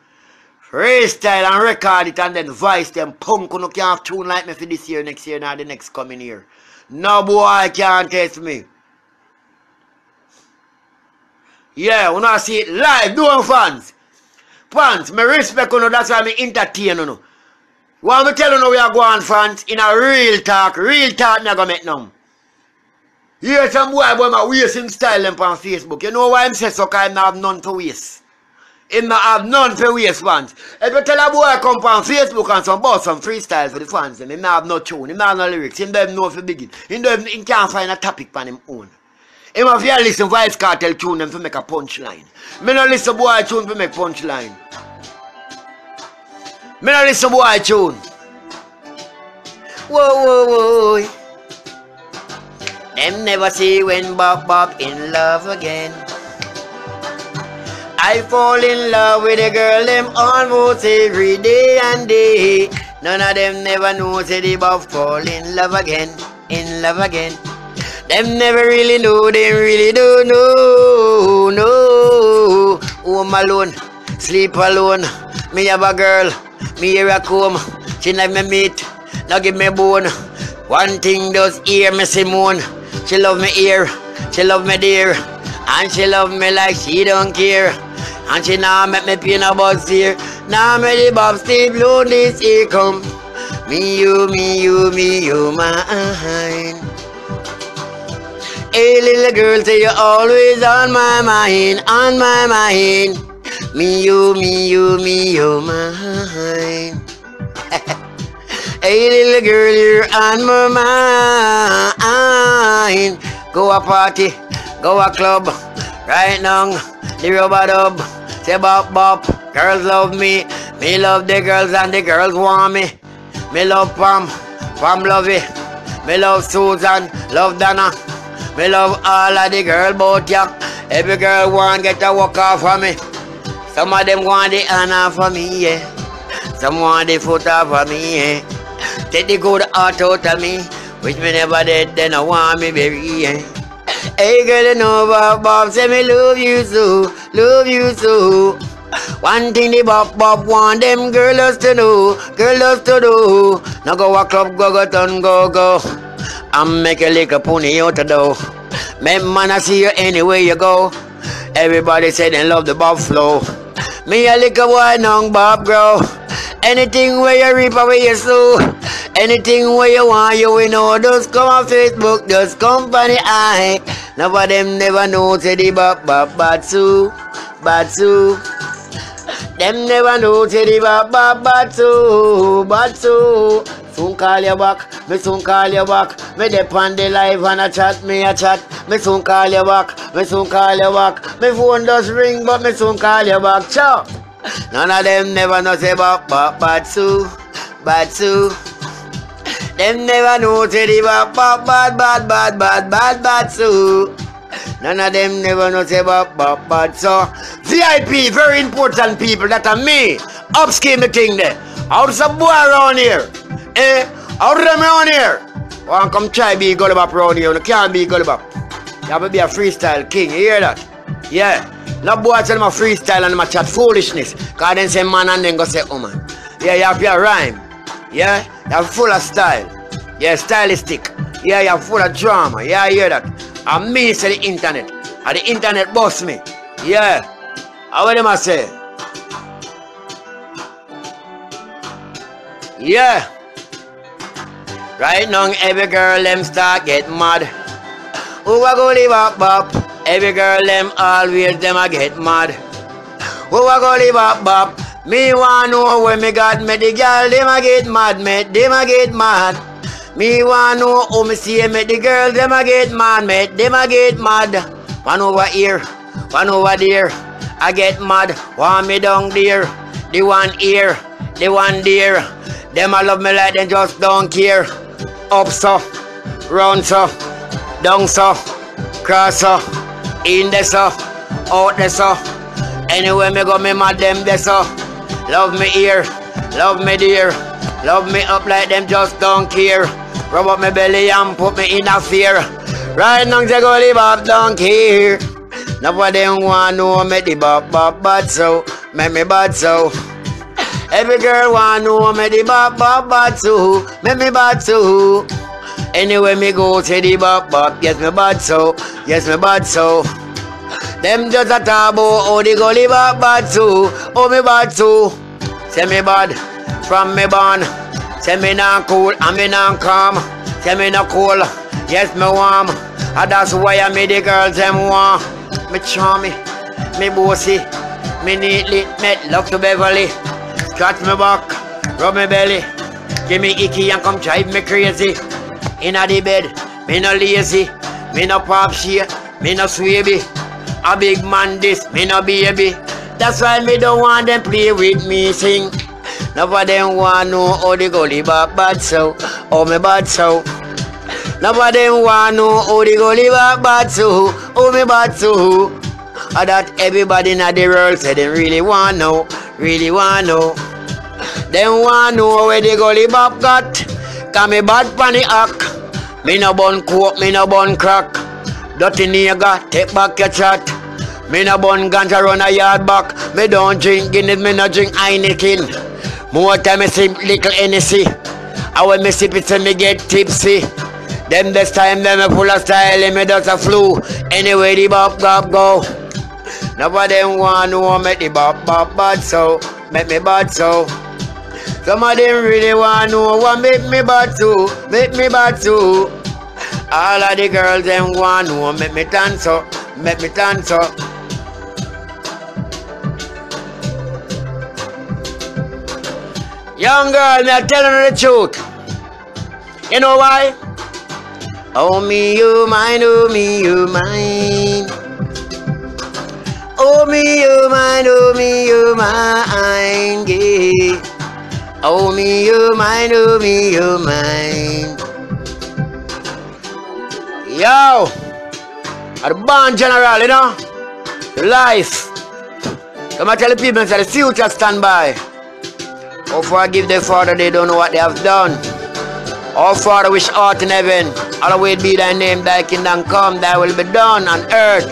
Freestyle and record it and then voice them punk who no can't have tune like me for this year, next year, and the next coming year. No boy can't test me. Yeah, when I see it live, doing fans. Fans, me respect you, that's why me entertain you. What me tell you now we are going fans in a real talk me gonna make now. Here's some boy my wasting style them on Facebook. You know why I'm saying so cause I have none to waste. Him not have none for waste fans. If you tell a boy come on Facebook and some boss some freestyle for the fans, then him not have no tune, him not have no lyrics, him don't know if he begin. He can't find a topic on him own. Him have to listen Vice Cartel tune them to make a punchline. Me no listen boy tune to make punchline. Me no listen boy tune. Whoa. Them never see when Bob in love again. I fall in love with a girl them almost every day and day. None of them never know say the Bob fall in love again, Them never really know, they really don't know, no. Home alone, sleep alone. Me have a girl, me hear a comb. She like me meat, now give me bone. One thing does hear me Simone. She love me ear, she love me dear. And she love me like she don't care. And she now make me pain about here. Now me the Bob Steve blow this here come. Me you, mine. Hey little girl, say you're always on my mind, on my mind. Me you, mine. Hey little girl, you're on my mind. Go a party, go a club, right now, the rubber dub. Say bop bop, girls love me. Me love the girls and the girls want me. Me love Pam, Pam love it. Me love Susan, love Donna. Me love all of the girl bout ya. Every girl want get a walk off for me. Some of them want the hand off for me, yeah. Some want the foot off for me, yeah. Take the good heart out of me. Which me never did, then I want me bury, yeah. Hey girl, you know Bob Bob, say me love you so, love you so. One thing the Bob Bob want them girls to do, girls to do. Now go a club, go turn, go. And make a little pony out of dough. Make man I see you anywhere you go. Everybody say they love the Bob flow. Me a little boy nong Bob grow. Anything where you reap away you sow. Anything where you want you will know. Just come on Facebook, just come for the eye. None of them never know say the Bob bad too, bad too. Them never know say the Bob bad too, bad too. Soon call you back, me soon call you back. Me dep on the live and a chat, me a chat. Me soon call you back, me soon call you back. Me phone does ring but me soon call you back, chow. None of them never know say bad too, bad too. Them never know say the bad too. None of them never know say bad so. VIP, very important people, that are me. Upscale the thing there. How's some boy around here? How's them around here? Want come try be Gully Bop around here. You can't be Gully Bop. You have to be a freestyle king, you hear that? Yeah. No boy tell them a freestyle and them a chat foolishness. Cause then say man and then go say woman. Yeah, you have your rhyme. Yeah, you're full of style. Yeah, stylistic. Yeah, you're full of drama. Yeah, I hear that. And me say the internet. And the internet boss me. Yeah. How them I say? Yeah. Right now every girl them start get mad. Who a go live up? Every girl them always them a get mad. Who a go live up? Me want know when me got me the girl them a get mad, me them a get mad. Me want know how me see me the girl them a get mad, me them a get mad. One over here, one over there, I get mad. Want me down there, the one here, the one there. Them a love me like they just don't care. Up so, round so, down so, cross so, in there so, out there so. Anywhere me go me mad them there so. Love me here, love me there. Love me up like them just don't care. Rub up my belly and put me in a fear. Right now they go live up, don't care. Nobody want know me the bad so. Make me bad so. Every girl want know me the bad so. Make me bad so. Anyway me go say the bad. Yes me bad so. Yes me bad so. Them just a talk about how they go live up bad so. Oh me bad so. Say me bad from me born. Say me not cool and me not calm. Say me not cool. Yes me warm. And that's why I made the girls them want. Me charmy, me bossy, me neatly, make love to Beverly. Scratch me back, rub me belly. Give me icky and come drive me crazy. Inna the bed, me no lazy. Me no pop shit, me no swaby. A big man this, me no baby. That's why me don't want them play with me sing. None of them want know how the Gully Bop bad so. Oh me bad so. None of them want know how the Gully Bop bad so. Oh me bad so. And that everybody in the world say they really want know. Really want know. Them want know where the Gully Bop got. Cause me bad pan the hack. Me no bun coke, me no bun crack. Dirty nigga, take back your chat. Me no bun ganja run a yard back. Me don't drink Guinness, me no drink Heineken. More time me sip little Hennessy. And when me sip it, so me get tipsy. Them this time, them me full of style, and me does a flu. Anyway, the bop gop go. Nobody want to make the bop bad so. Make me bad so. Some of them really want to know what make me bad too. Make me bad too. All of the girls them want to make me dance up. Make me dance up. Young girl, me are telling her the truth. You know why? Oh me, you mine, oh me, you mine. Oh me, you mine, oh me, you mine, yeah. Oh me, you mine, oh me, you mine. Yo, at the band general, you know, the life. Come and tell the people that the future stand by. Oh, forgive their father, they don't know what they have done. Oh, Father, which art in heaven, hallowed be thy name, thy kingdom come, thy will be done on earth,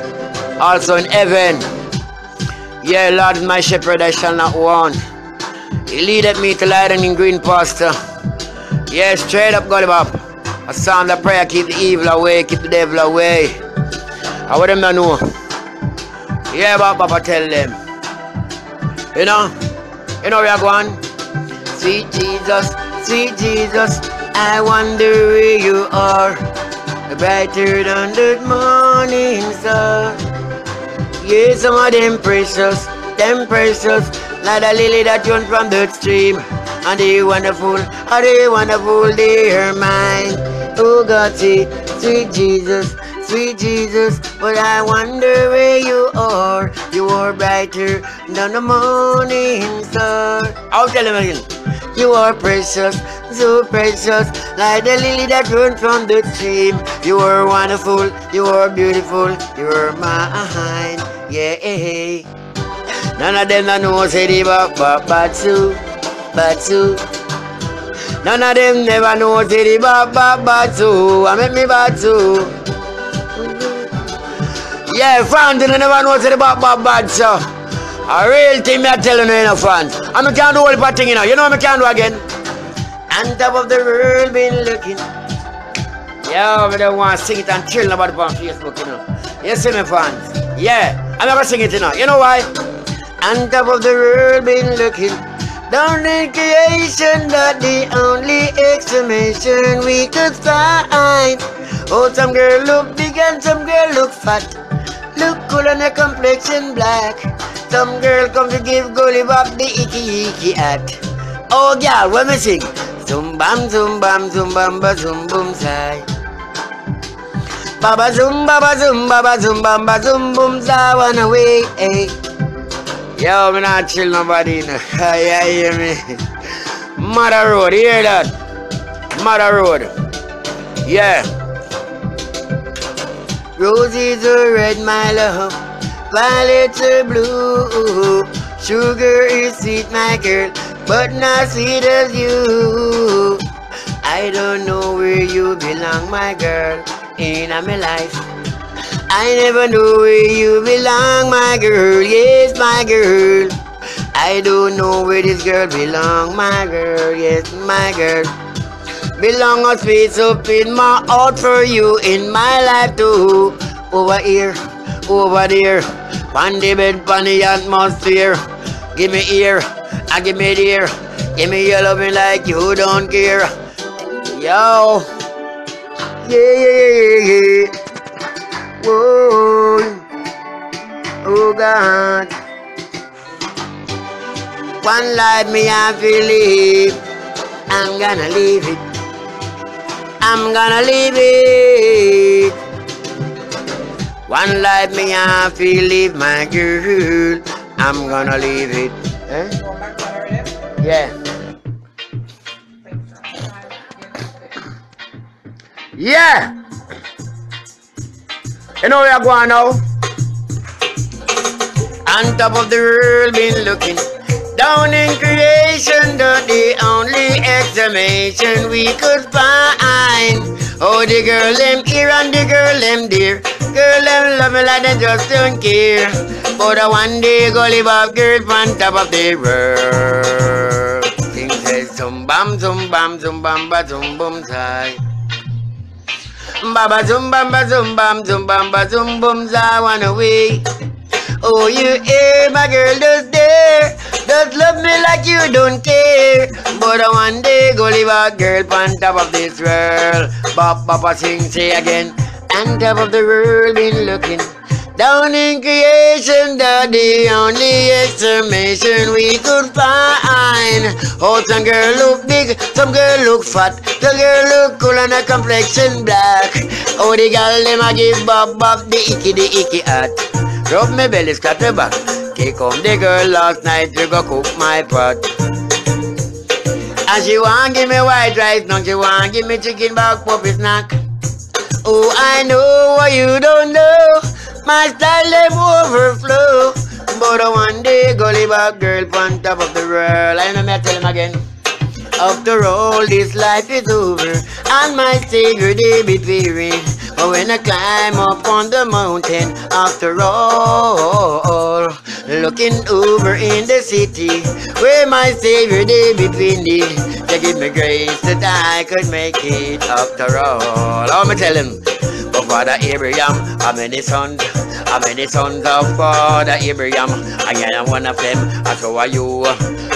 also in heaven. Yeah, Lord is my shepherd, I shall not want. He leadeth me to lie down in green pasture. Yeah, straight up, Gully Bop. A sound of prayer, keep the evil away, keep the devil away. I want them to know. Yeah, Papa tell them. You know where you're going? Sweet Jesus, I wonder where you are. Brighter than the morning star. Yeah, some of them precious, like the lily that runs from the stream. And they wonderful, they are mine. Oh God, sweet Jesus, but I wonder where you are. You are brighter than the morning star. I'll tell him again. You are precious, so precious, like the lily that runs from the stream. You are wonderful, you are beautiful, you are mine, yeah. None of them know say the bad too. None of them never know say the bad too. I make me bad too. Yeah, fans they never know say the bad so. A real thing me I telling you, know, fans. And I can't do all the thing, you know. You know what I can do again? On top of the world been looking. Yeah, I don't want to sing it and chill about it on Facebook, you know. You see me, fans? Yeah, I'm never sing it, you know. You know why? On top of the world been looking. Down in creation, that the only exclamation we could find. Oh, some girl look big and some girl look fat. Look cool and her complexion black. Some girl come to give Gully Bop the icky hat. Oh girl, what me sing? Zoom bam, zoom bam, zoom bam, ba zoom boom sigh. Baba zoom, baba zoom, baba zoom, bam, ba zoom boom sigh. One away, eh. Yo, me not chill nobody, no. Yeah, hear me. Mother Road, you hear that? Mother Road. Yeah. Roses are red, my love. Violets are blue. Sugar is sweet, my girl, but not sweet as you. I don't know where you belong, my girl, in my life. I never know where you belong, my girl, yes, my girl. I don't know where this girl belong, my girl, yes, my girl. Belong a space up in my heart for you, in my life too. Over here, over there, on the bed, on the atmosphere. Give me ear, I give me ear. Give me your loving like you don't care. Yo, yeah. Whoa, oh God. One life me have to live. I'm gonna leave it. I'm gonna leave it. One life me have to live, my girl. I'm gonna leave it. Eh? Yeah. Yeah. You know where you're going now? On top of the world been looking. Down in creation, the only exclamation we could find. Oh, the girl them here and the girl them there. Girl them love me like they just don't care. But one day Gully Bob girl on top of the world. Things say zum bam ba zum boom tie. Baba zum bam ba zum boom za one away. Oh, you hear my girl just there. Just love me like you don't care. But one day go live a girl on top of this world. Papa sing say again. On top of the world been looking. Down in creation, the only explanation we could find. Oh, some girl look big, some girl look fat, some girl look cool and her complexion black. Oh, the girl them a give Bob the icky hat. Rub me belly, scratch me back. Kick on the girl last night to go cook my pot. And she want give me white rice, now she want give me chicken back puppy snack. Oh, I know what you don't know. My style them overflow. But one day Gully Bob girl on top of the world. I know me tell him again. After all this life is over, and my Savior they be peering. But when I climb up on the mountain, after all, looking over in the city, where my Savior they be pinning, to give me grace that I could make it after all. I'll me tell him, but Father Abraham, how many sons of Father Abraham? I am one of them, and so are you.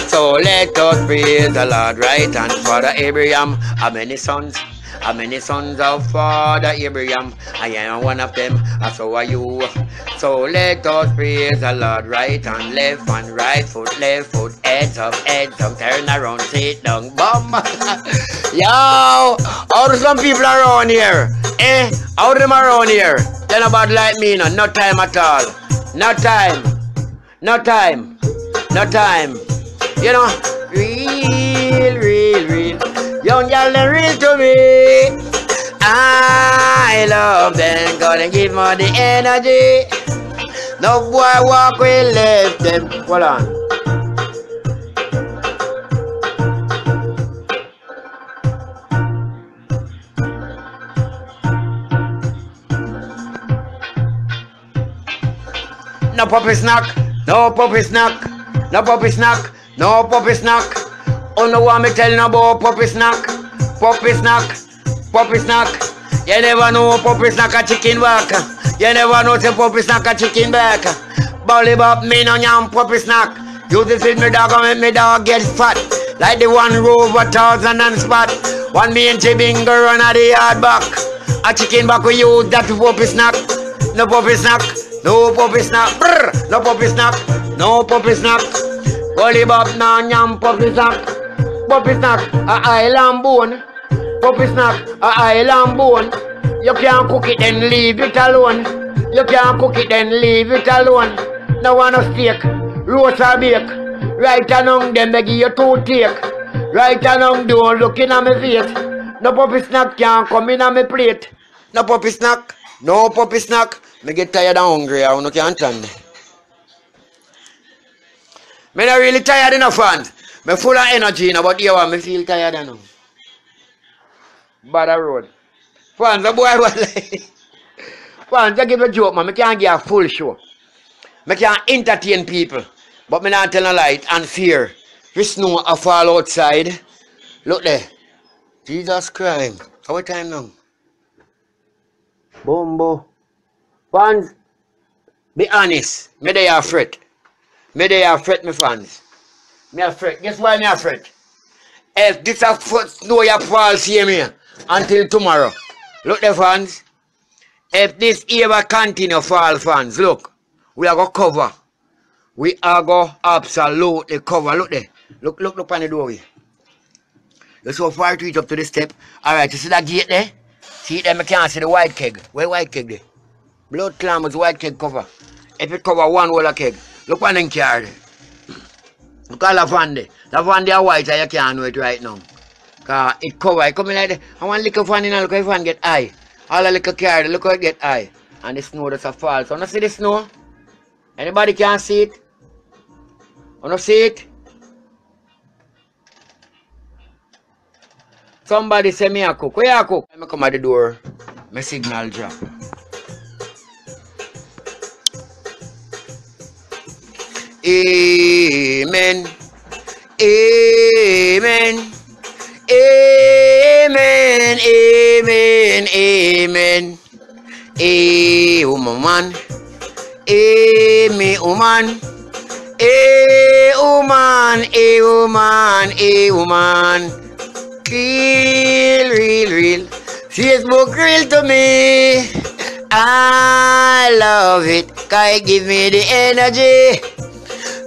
So let us praise the Lord, right? And Father Abraham, how many sons of Father Abraham? I am one of them, and so are you. So let us praise the Lord, right and right foot, heads up, turn around, sit down, bum. Yo, how do some people around here? How do them around here? They're not bad like me, no time at all. No time. You know, real. Young girl, they real to me. I love them, gonna give more the energy. No boy walk, we left them. Hold on. No puppy snack. Oh no, want me tell no about puppy snack. You never know puppy snack a chicken back. You never know say puppy snack a chicken back. Gully Bob me no yam puppy snack. Use this with me dog and make me dog get fat. Like the one rover 1,000 and spot. One me and Chibinger run at the yard back. A chicken back we use that puppy snack. No puppy snack. Brr. No puppy snack. Gully Bob no yam puppy snack. A island bone. Puppy snack, a island bone. You can't cook it then leave it alone. No one no steak, roast or bake. Right along them they give you 2 take. Right along don't looking at me face. No puppy snack can't come in on me plate. No puppy snack. Me get tired and hungry, I don't can't stand. Me not really tired enough, fans. Me full of energy now, but here me feel tired now. Bad road. Fans, the boy was like... Fans, I give a joke, man. I can't give a full show. I can't entertain people. But me not tell no lie and fear. If snow a fall outside, look there. Jesus Christ. How time now? Bumbo. Fans, be honest. Me they are fret. Me fans. Me a fret. Guess why me a fret? If this a snow ya fall, see me until tomorrow. Look the fans. If this ever continue fall, fans, look. We are going to cover. We are going to absolutely cover. Look there. Look on the doorway. You so far to reach up to the step. Alright, you see that gate there? See it there, I can't see the white keg. Where white keg there? Blood clammers, white keg cover. If it cover one whole keg, look on the car there. Look at the van there. The van there white and you can't know it right now. Cause it cover, it coming like that. I want little fan in and look how the fan get high. All the little car, look how it get high. And the snow does a fall. So you see the snow? Anybody can see it? You see it? Somebody say me a cook. Where you cook? I come at the door. My signal drop. Amen. Amen. Amen. Amen. Amen. A woman. A me woman. A woman. A woman. A woman. Real, real, real. Facebook real to me. I love it. Cause it give me the energy.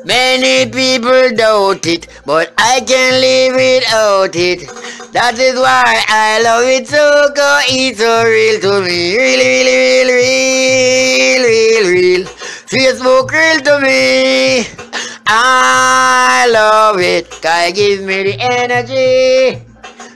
Many people doubt it, but I can't live without it. That is why I love it so, cause it's so real to me. Real, real, real, real, real, real. Facebook real to me. I love it, cause it gives me the energy.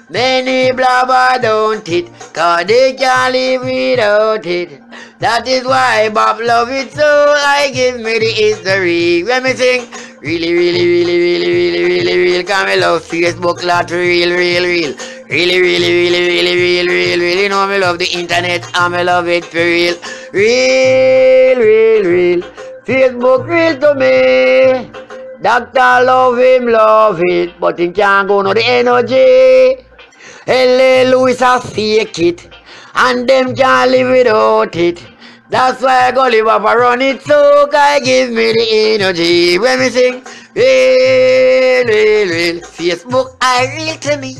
Many blabber don't it, cause they can't live without it. That is why Bob love it so, I give me the history. When me sing, really, really, really, really, really, really, really, cause me love Facebook lot, real, real, real. Really, really, really, really, real, real, real. You know me love the internet, and me love it for real. Real, real, real. Facebook real to me. Doctor love it, but he can't go no the energy. L.A. Lewis a fake it, and them can't live without it. That's why Gully Papa run it so, cause give me the energy. When me sing, real, real, real. Facebook I real to me.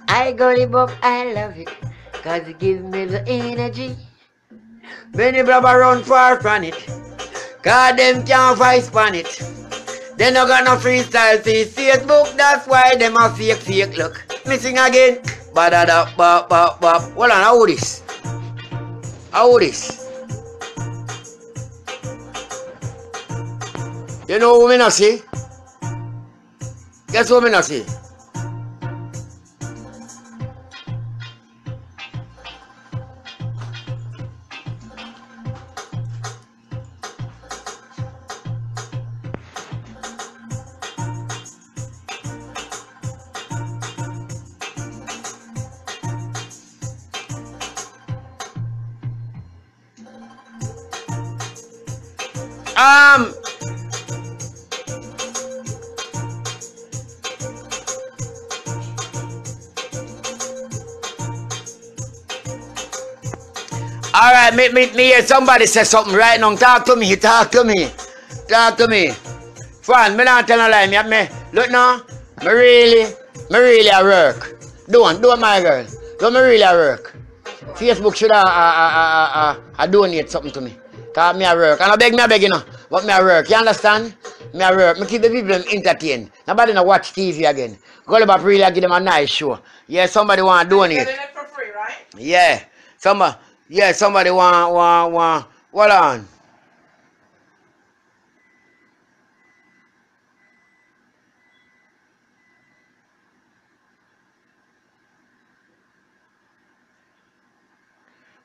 I Gully Papa, I love it, cause it gives me the energy. Many brother run far from it, cause them can't fight span it. They no got no freestyle see Facebook, that's why them a fake look. Me sing again. Ba-da-da, ba-ba-ba. Hold on, how this? How this? You know who me not see? Guess who me not see? Alright, me hear somebody say something right now. Talk to me. Fran, me not tell no lie. Me look now, me really a work. Don't my girl. Don't me really a work. Facebook should donate something to me. Cause me a work. And I beg you know. But me a work. You understand? Me a work. Me keep the people entertained. Nobody no watch TV again. Gully Papa really give them a nice show. Yeah, somebody want to donate. Getting it for free, right? Yeah. Somebody want. Hold on.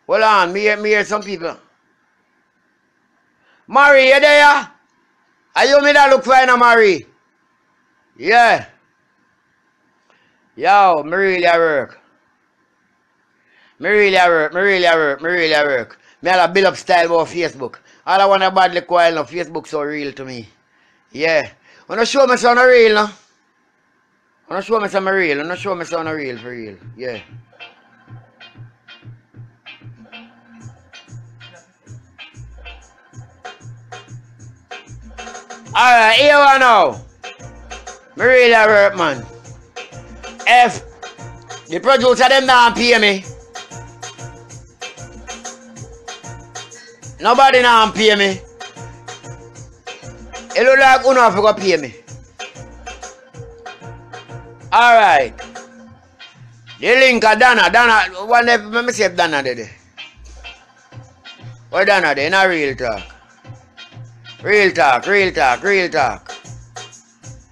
Hold on, me hear some people. Mary, you there? Are you me that look fine, Mary? Yeah. Yo, me really a work. Me really a work. Me have a build up style about Facebook. All I want to badly coil now. Facebook so real to me. Yeah. Wanna show me some real no? Wanna show me some real? Wanna show me some real for real? Yeah. Alright, here we now. Me really a work, man. If the producer them not pay me, nobody not pay me. It look like you have to pay me. Alright. The link of Dana, one day, let me see if Dana there. What Dana there? Not real talk. Real talk.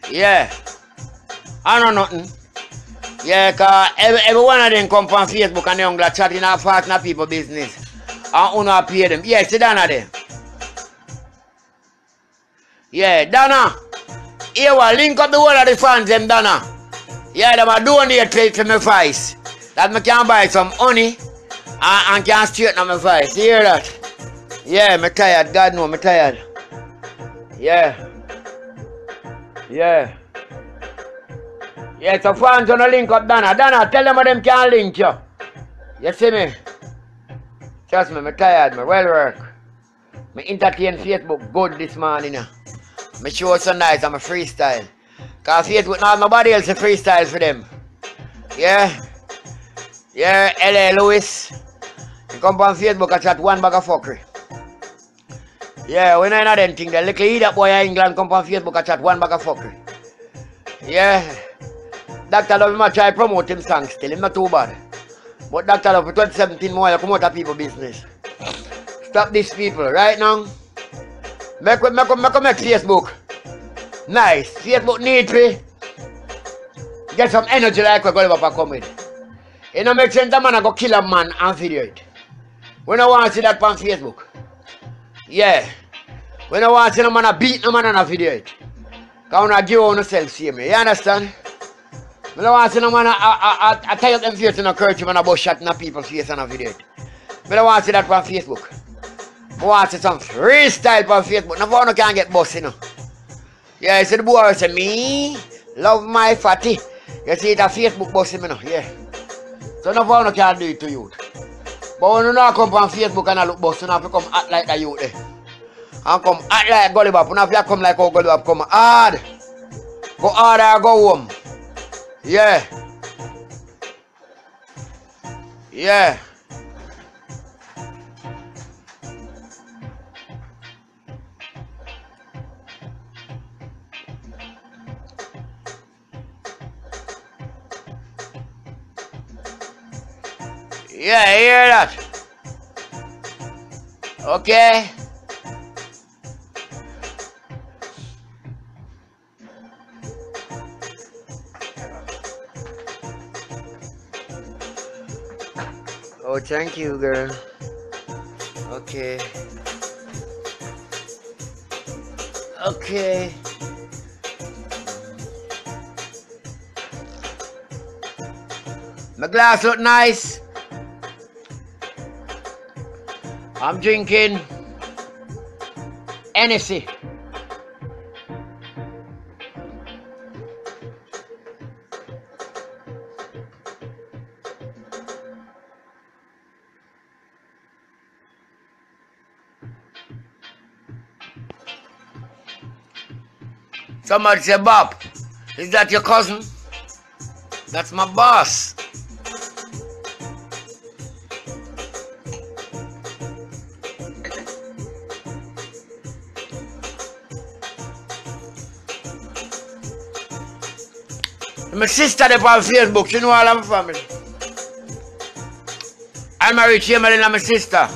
Yeah. I know nothing. Yeah, cause every one of them come from Facebook and they don't chatting and fast in people business. And you not pay them. Yeah, see Dana there. Yeah, Dana. Here we link up the whole of the fans them, Dana. Yeah, them a donate to my voice. That me can buy some honey and can straighten my voice. You hear that? Yeah, me tired. God know me tired. Yeah. Yeah. Yeah, so fans gonna link up Donna. Donna, tell them how them can link you. You see me? Trust me, me tired, me well work. Me entertain Facebook good this morning. Me show so nice, I'm a freestyle. Cause Facebook not nobody else a freestyle for them. Yeah? Yeah, L.A. Lewis. You come on Facebook and chat one bag of fuckery. Yeah, we know in them thing. The little idiot boy in England come on Facebook and chat one bag of fuckery. Yeah. Dr. Love him try promote him song still, him not too bad. But Dr. Love for 2017 more come out of people business. Stop these people right now. Make Facebook. Nice. Facebook need to get some energy like we're going to come with. It don't make sense that man go kill a man and video it. We don't want to see that on Facebook. Yeah. We don't want to see no man beat no man and video it. Because we don't give on yourself, see me. You understand? We don't want to see no man I tie up them face in a curtain and a bus shot in a people's face and a video it. We don't want to see that on Facebook. We want to see some freestyle on Facebook. No one can get boss, you know. Yeah, you see the boy say, me love my fatty. You see it on Facebook boss, you know. Yeah. So no one can do it to you. But when you not come on Facebook and I look boss, you have to come act like the youth there. And come act like Gully Bop. You have to come like how Gully Bop come hard. Go hard or go home. Yeah. Yeah. Yeah, I hear that. Okay. Oh, thank you, girl. Okay. Okay. My glass look nice. I'm drinking Hennessy. Somebody say, Bob, is that your cousin? That's my boss. My sister there on Facebook, she know all of my family. I'm married to Emily and my sister.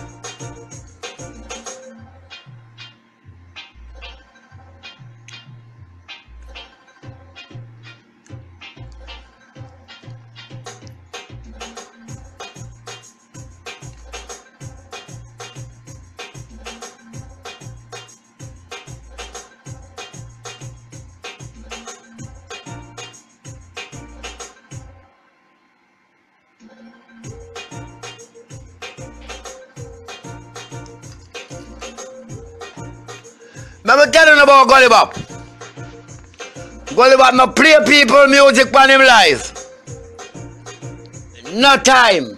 I'm telling you about Gully Bop. Gully Bop no play people music on him live. No time.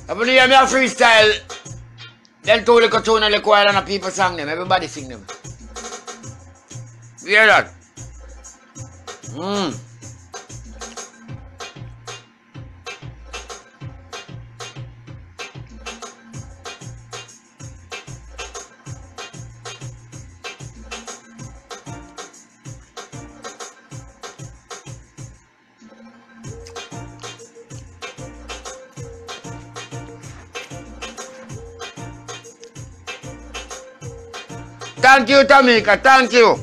When you hear me a freestyle, then two little tune and the choir and the people sing them. Everybody sing them. You hear that? Thank you, Tamika. Thank you.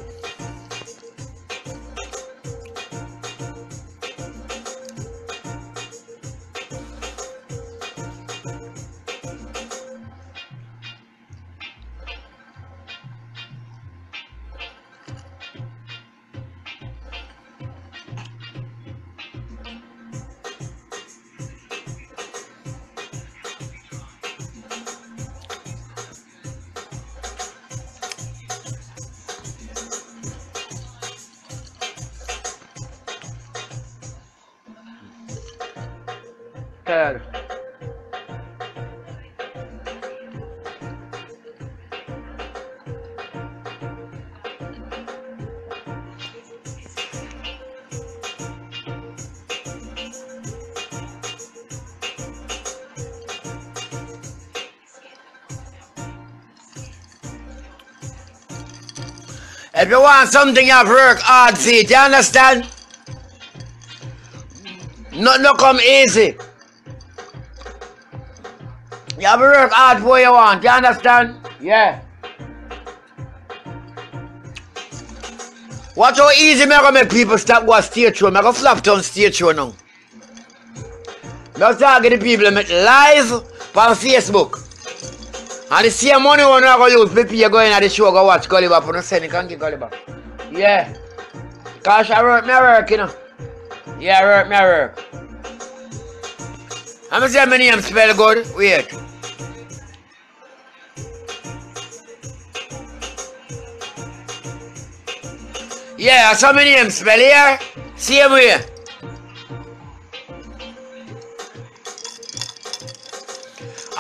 Tell her. If you want something, you have to work hard for it, you understand? Nothing no come easy. You have to work hard for what you want, you understand? Yeah. Watch how easy me gonna make people stop go stage show. Me go flop down stage show now. Me start get the people make live on Facebook. And the same money when I go use, people you go in at the show, go watch Gully back, no send it, can't get Gully back. Yeah. Cause I work, you know. Yeah, I work. I'm gonna say my name spell good. Wait. Yeah, I saw my name spell here. Same way.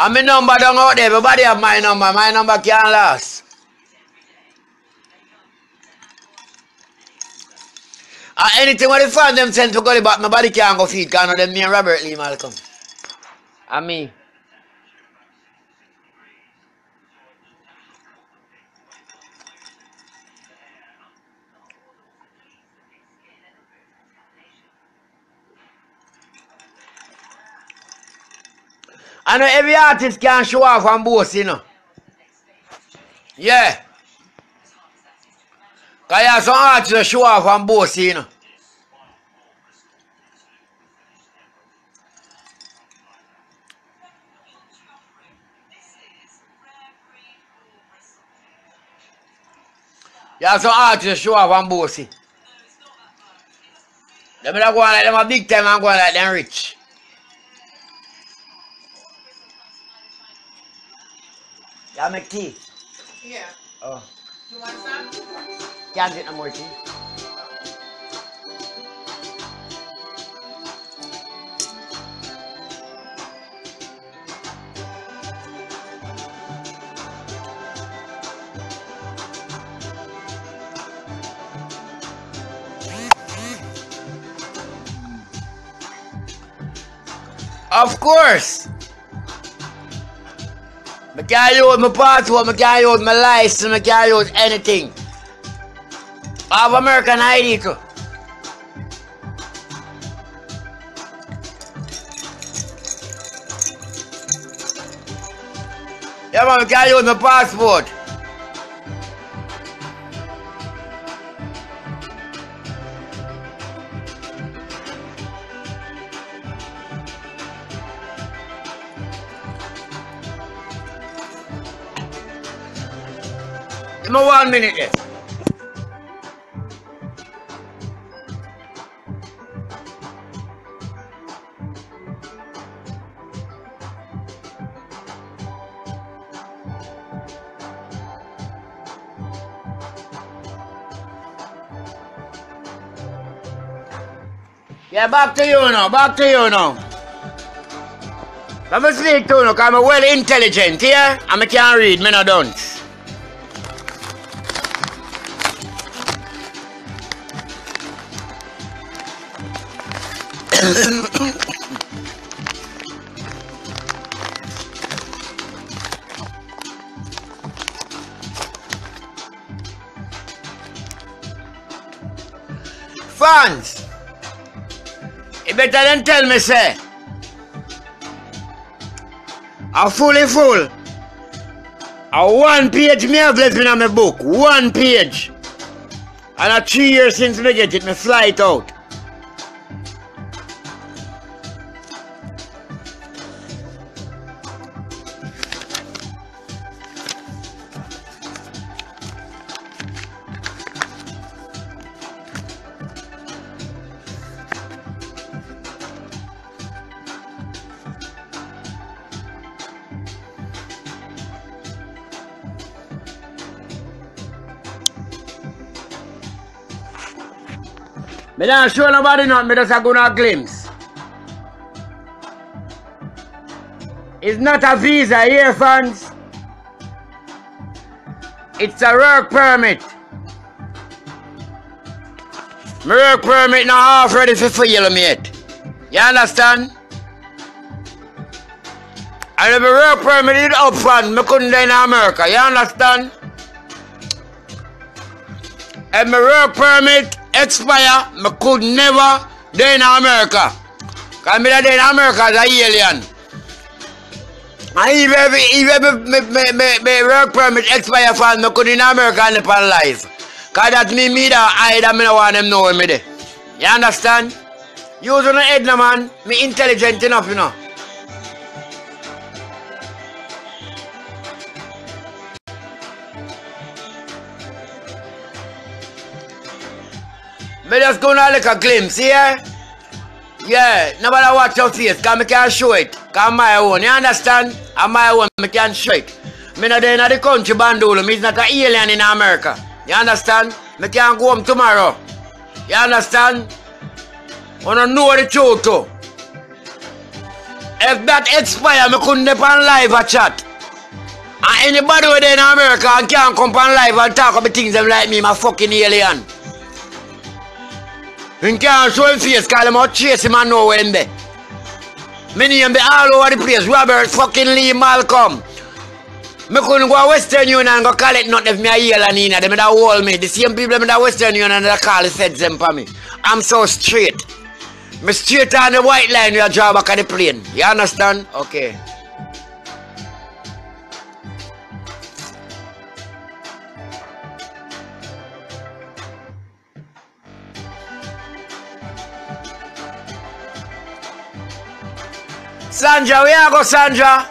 And my number down out there, everybody have my number can't last. And anything what the fan them send to Gully back, nobody can go feed, because them me and Robert Lee Malcolm. And me. I know every artist can show off on both, you know. Yeah. Because you have some artists that show off on both, you know. You have some artists that show off on both, see. Them not go on like them a big time and go on like them rich. You make tea? Yeah. Oh. You want some? Can't get no more tea. Of course. I can't use my passport, I can't use my license, I can't use anything. I have American ID too. Yeah man, I can't use my passport. Give me 1 minute there. Yeah, back to you now. Let me speak to you, because I'm well intelligent, yeah? And I can't read, me no don't. Fans, you better than tell me, say, I'm fully full. A 1 page me have left me on my book. 1 page. And a 3 years since me get it, me fly it out. Me don't show nobody nothing, me just a go on a glimpse. It's not a visa here, fans. It's a work permit. My work permit not half ready for fail me yet. You understand? And if my work permit is up front, I couldn't go in America. You understand? If my work permit expire, I could never go in America. Because I'm in America as an alien. And if my work permit expire for me, I could in America and live life. Because that me that I don't want them know me there. You understand? Use on the head, no, man. Me intelligent enough, you know. Me just gonna look a glimpse, yeah? Yeah, nobody watch your face, because I can't show it. Because I'm my own, you understand? I'm my own, I can't show it. I'm not in the country, Bandolo. I'm not an alien in America. You understand? I can't go home tomorrow. You understand? I don't know the truth too. If that expire, I couldn't be on live a chat. And anybody who in America and can't come on live and talk about things them like me, I'm a fucking alien. You can't show him face because I'm out chase him and know where him there. My name be all over the place. Robert fucking Lee Malcolm. I couldn't go to Western Union and go call it not if me a alien in there. They would hold me. The same people in the Western Union they call the feds them for me. I'm so straight. I'm straight on the white line where I draw back on the plane. You understand? Okay. Sandra, where you go, Sandra?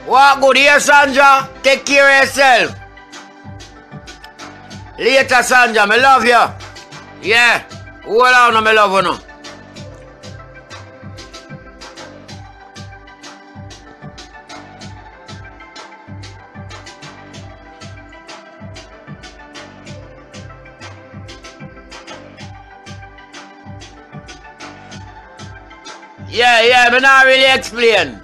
Walk good here, Sandra. Take care of yourself. Later, Sandra. I love you. Yeah. Hold on, I love you now. Yeah, but not really explain.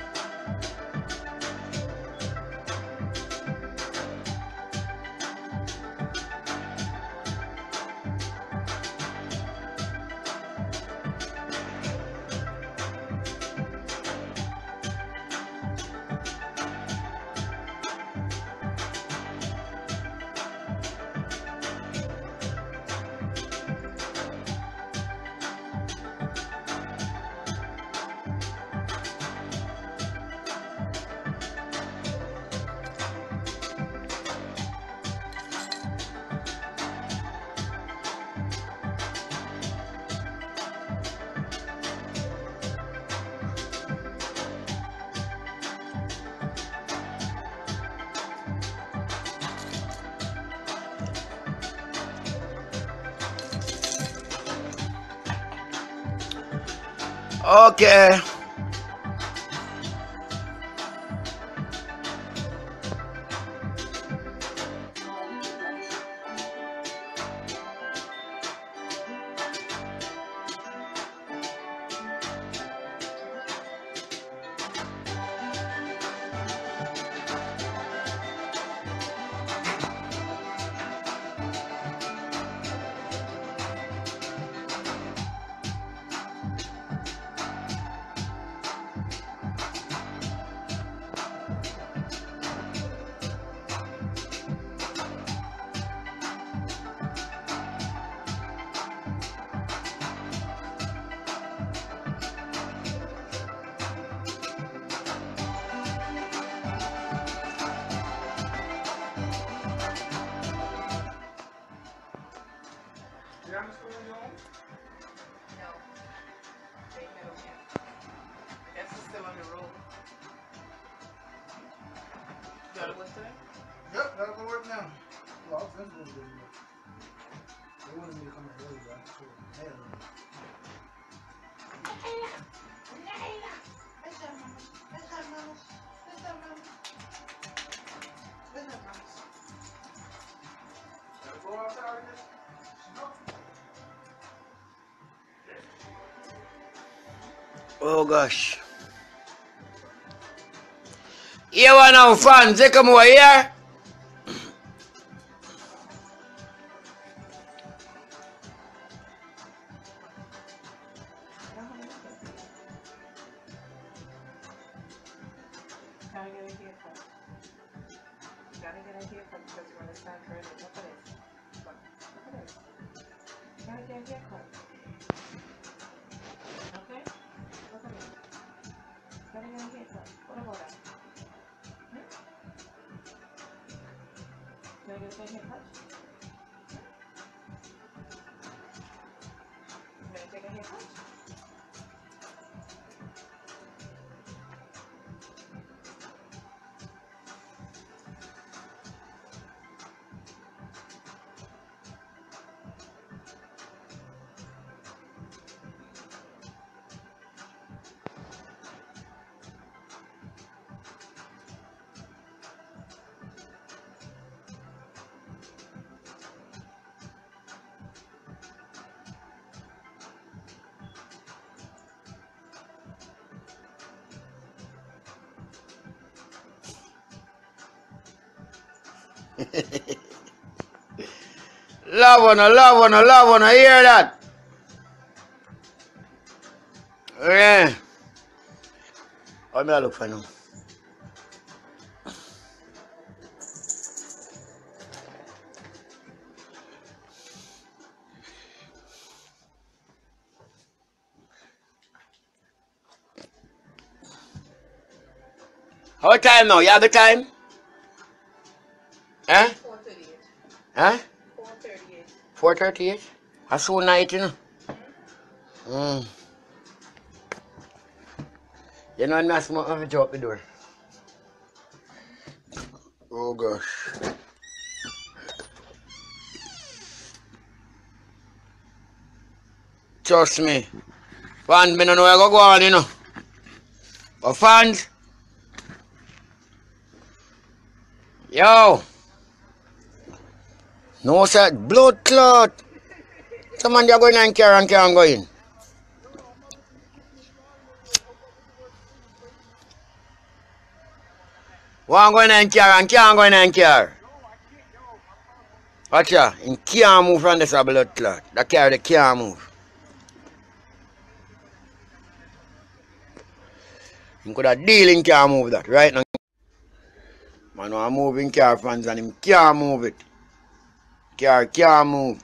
Okay. Yep, that'll go work now. Well, I was going to do it. They wanted me to come here early, but I told them, hell no. Oh gosh. Here one now, fans, they come over here. Love one, I hear that? Yeah. How may I look for now? How time now? You have the time? Huh? 4:38. Huh? 4:38. 4:38? That's so night, you know. You know, I'm not smoking if you out the door. Oh gosh. Trust me. Fans, I don't know where I go on, you know. But fans, yo, no sir, blood clot. Someone they're going and can't go in. One going and can't go in and care. Watch ya, he can't move from this blood clot. That car they can't move. He could have deal in can't move that right now. Man, I'm moving car fans and him can't move it. Car can't move.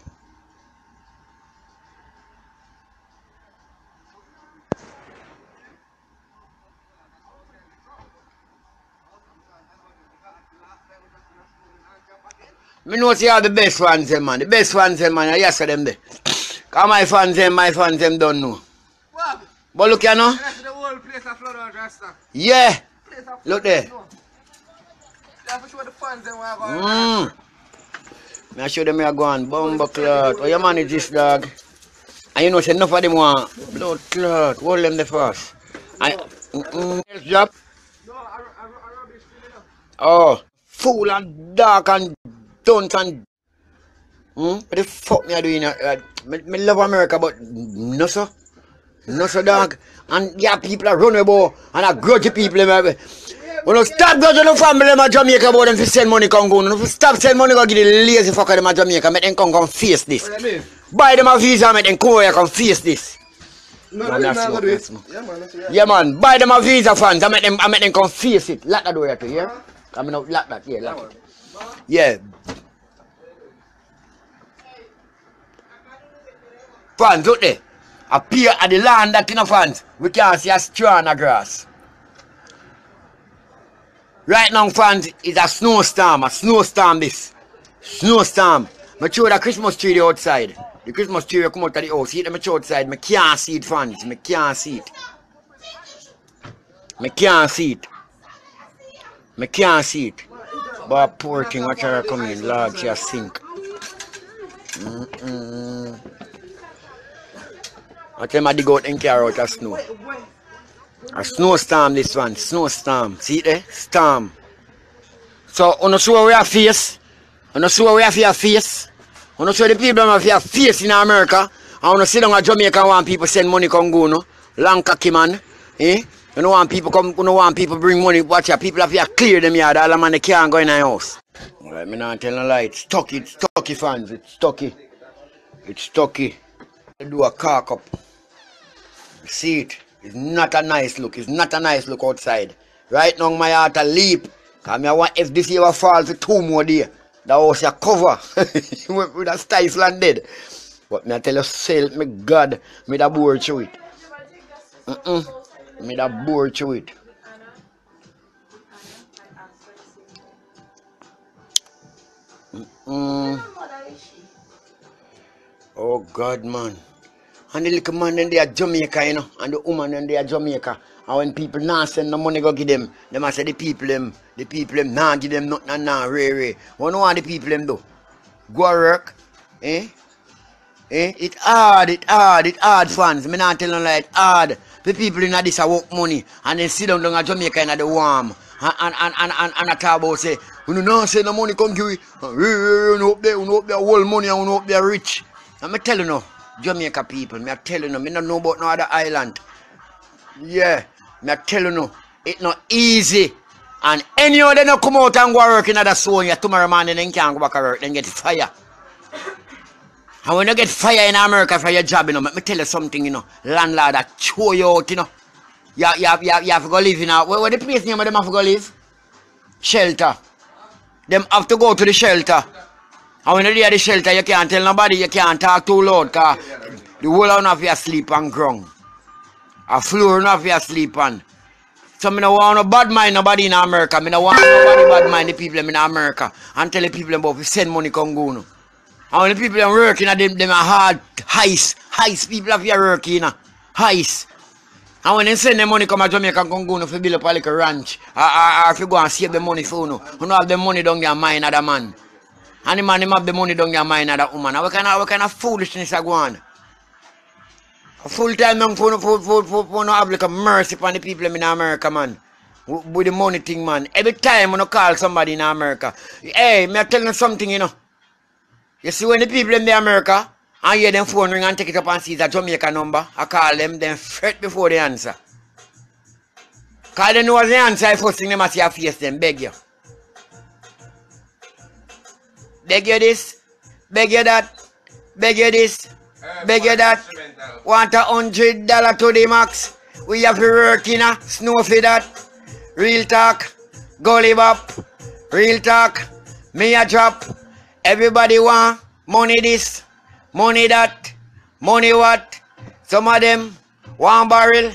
Me know see all the best fans them, man. The best fans them, man. Yes, them there. Cause my fans them don't know. What? But look here now. That's the whole place of flood out Rasta. Yeah. Place of Look there. You have to show the fans them where I'm going. Me I show them where go on. Bumbo clot. How you manage this dog? And you know say enough of them want blood clot. Hold them the first. And job. No, I rubbish you know. Oh. Fool and dark and don't and what the fuck me I doing? Me love America, but no sir. No sir dog. And yeah, people are run about and I grudge people. When you stop grudging the family in Jamaica about them to send money come go. When you stop send money go give the lazy fucker in Jamaica, make them come face this. What do you mean? Buy them a visa, make them come here come face this. No, No, that's that's not not- good. that's not. Yeah, man. That's Yeah man, buy them a visa fans, I make them come face it. Lock that door here to here. Coming out, lock that, yeah, lock it. Yeah. Fans, look there. Appear at the land that in a fans. We can't see a straw on the grass. Right now, fans, it's a snowstorm this. Snowstorm. I show the Christmas tree outside. The Christmas tree will come out of the house. See it, I show outside. I can't see it, fans. I can't see it. I can't see it. I can't see it. But poor thing, watch her come in. Lord, she a sink. I tell me dig out and carry out a snow. A snowstorm this one, snowstorm. See it there? Storm. So, you know what we have face? You know what we have to face? You know what the people have face in America? And you know sit down at Jamaica and want people send money come go, no? Long cocky man. Eh? You don't want people come, you don't want people bring money. Watch out, people have to clear them yard. All the man they can't go in the house. Alright, me not tell no lie. It's stucky fans. It's stucky. It's stucky. They do a cock up. See it. It's not a nice look. It's not a nice look outside. Right now my heart a leap. Cause I want if this year fall for 2 more days. That house a cover. With a stifle dead. But me I tell you, sell me God, me da bore through it. Me da bore through it. Oh God, man. And the little man then they are Jamaica, you know, and the woman then they are Jamaica. And when people not send no money go give them I say the people them not give them nothing and not rare. What want the people them do? Go work, eh? It's hard fans. Me not tell them like it's hard. The people in this a work money and then sit down in Jamaica in the warm. And I talk about say, you don't send no money come to you. You up there whole money and you up there rich. And I tell you no, Jamaica people, me tell you no, me don't know about no other island. Yeah, me tell you no, it's not easy. And any of them come out and go work in other zone, tomorrow morning then can't go back to work, then get fire. And when you get fire in America for your job, you know, let me tell you something, you know, landlord that throw you out, you know. You have to go live in a, where the place name of them have to go live? Shelter. Them have to go to the shelter. And when you're at the shelter, you can't tell nobody, you can't talk too loud, because the whole of you sleep on ground. A floor of you sleep on. So I don't want no bad mind nobody in America. I don't want nobody bad mind the people in America. And tell the people about if send money come go. No. And when the people are working, them are hard, heist people have here working, heist. And when they send the money come to Jamaica and come go no, for build up a little ranch, or if you go and save the money for you, you have the money down your mind of the man. And the man have the money down your mind of the woman. And what kind of foolishness is going on? A full time young for no have like a mercy upon the people in America, man. With the money thing, man. Every time when you call somebody in America, hey, me I tell you something, you know. You see when the people in America and hear them phone ring and take it up and see the Jamaica number, I call them, then fret before they answer. Because they know the answer, the first thing they must see a face them, beg you. Beg you this, beg you that, beg you this, beg you that. Want $100 to the max. We have to work in a snow for that. Real talk, Gully bop, real talk, me a drop. Everybody want money this, money that, money what. Some of them want barrel.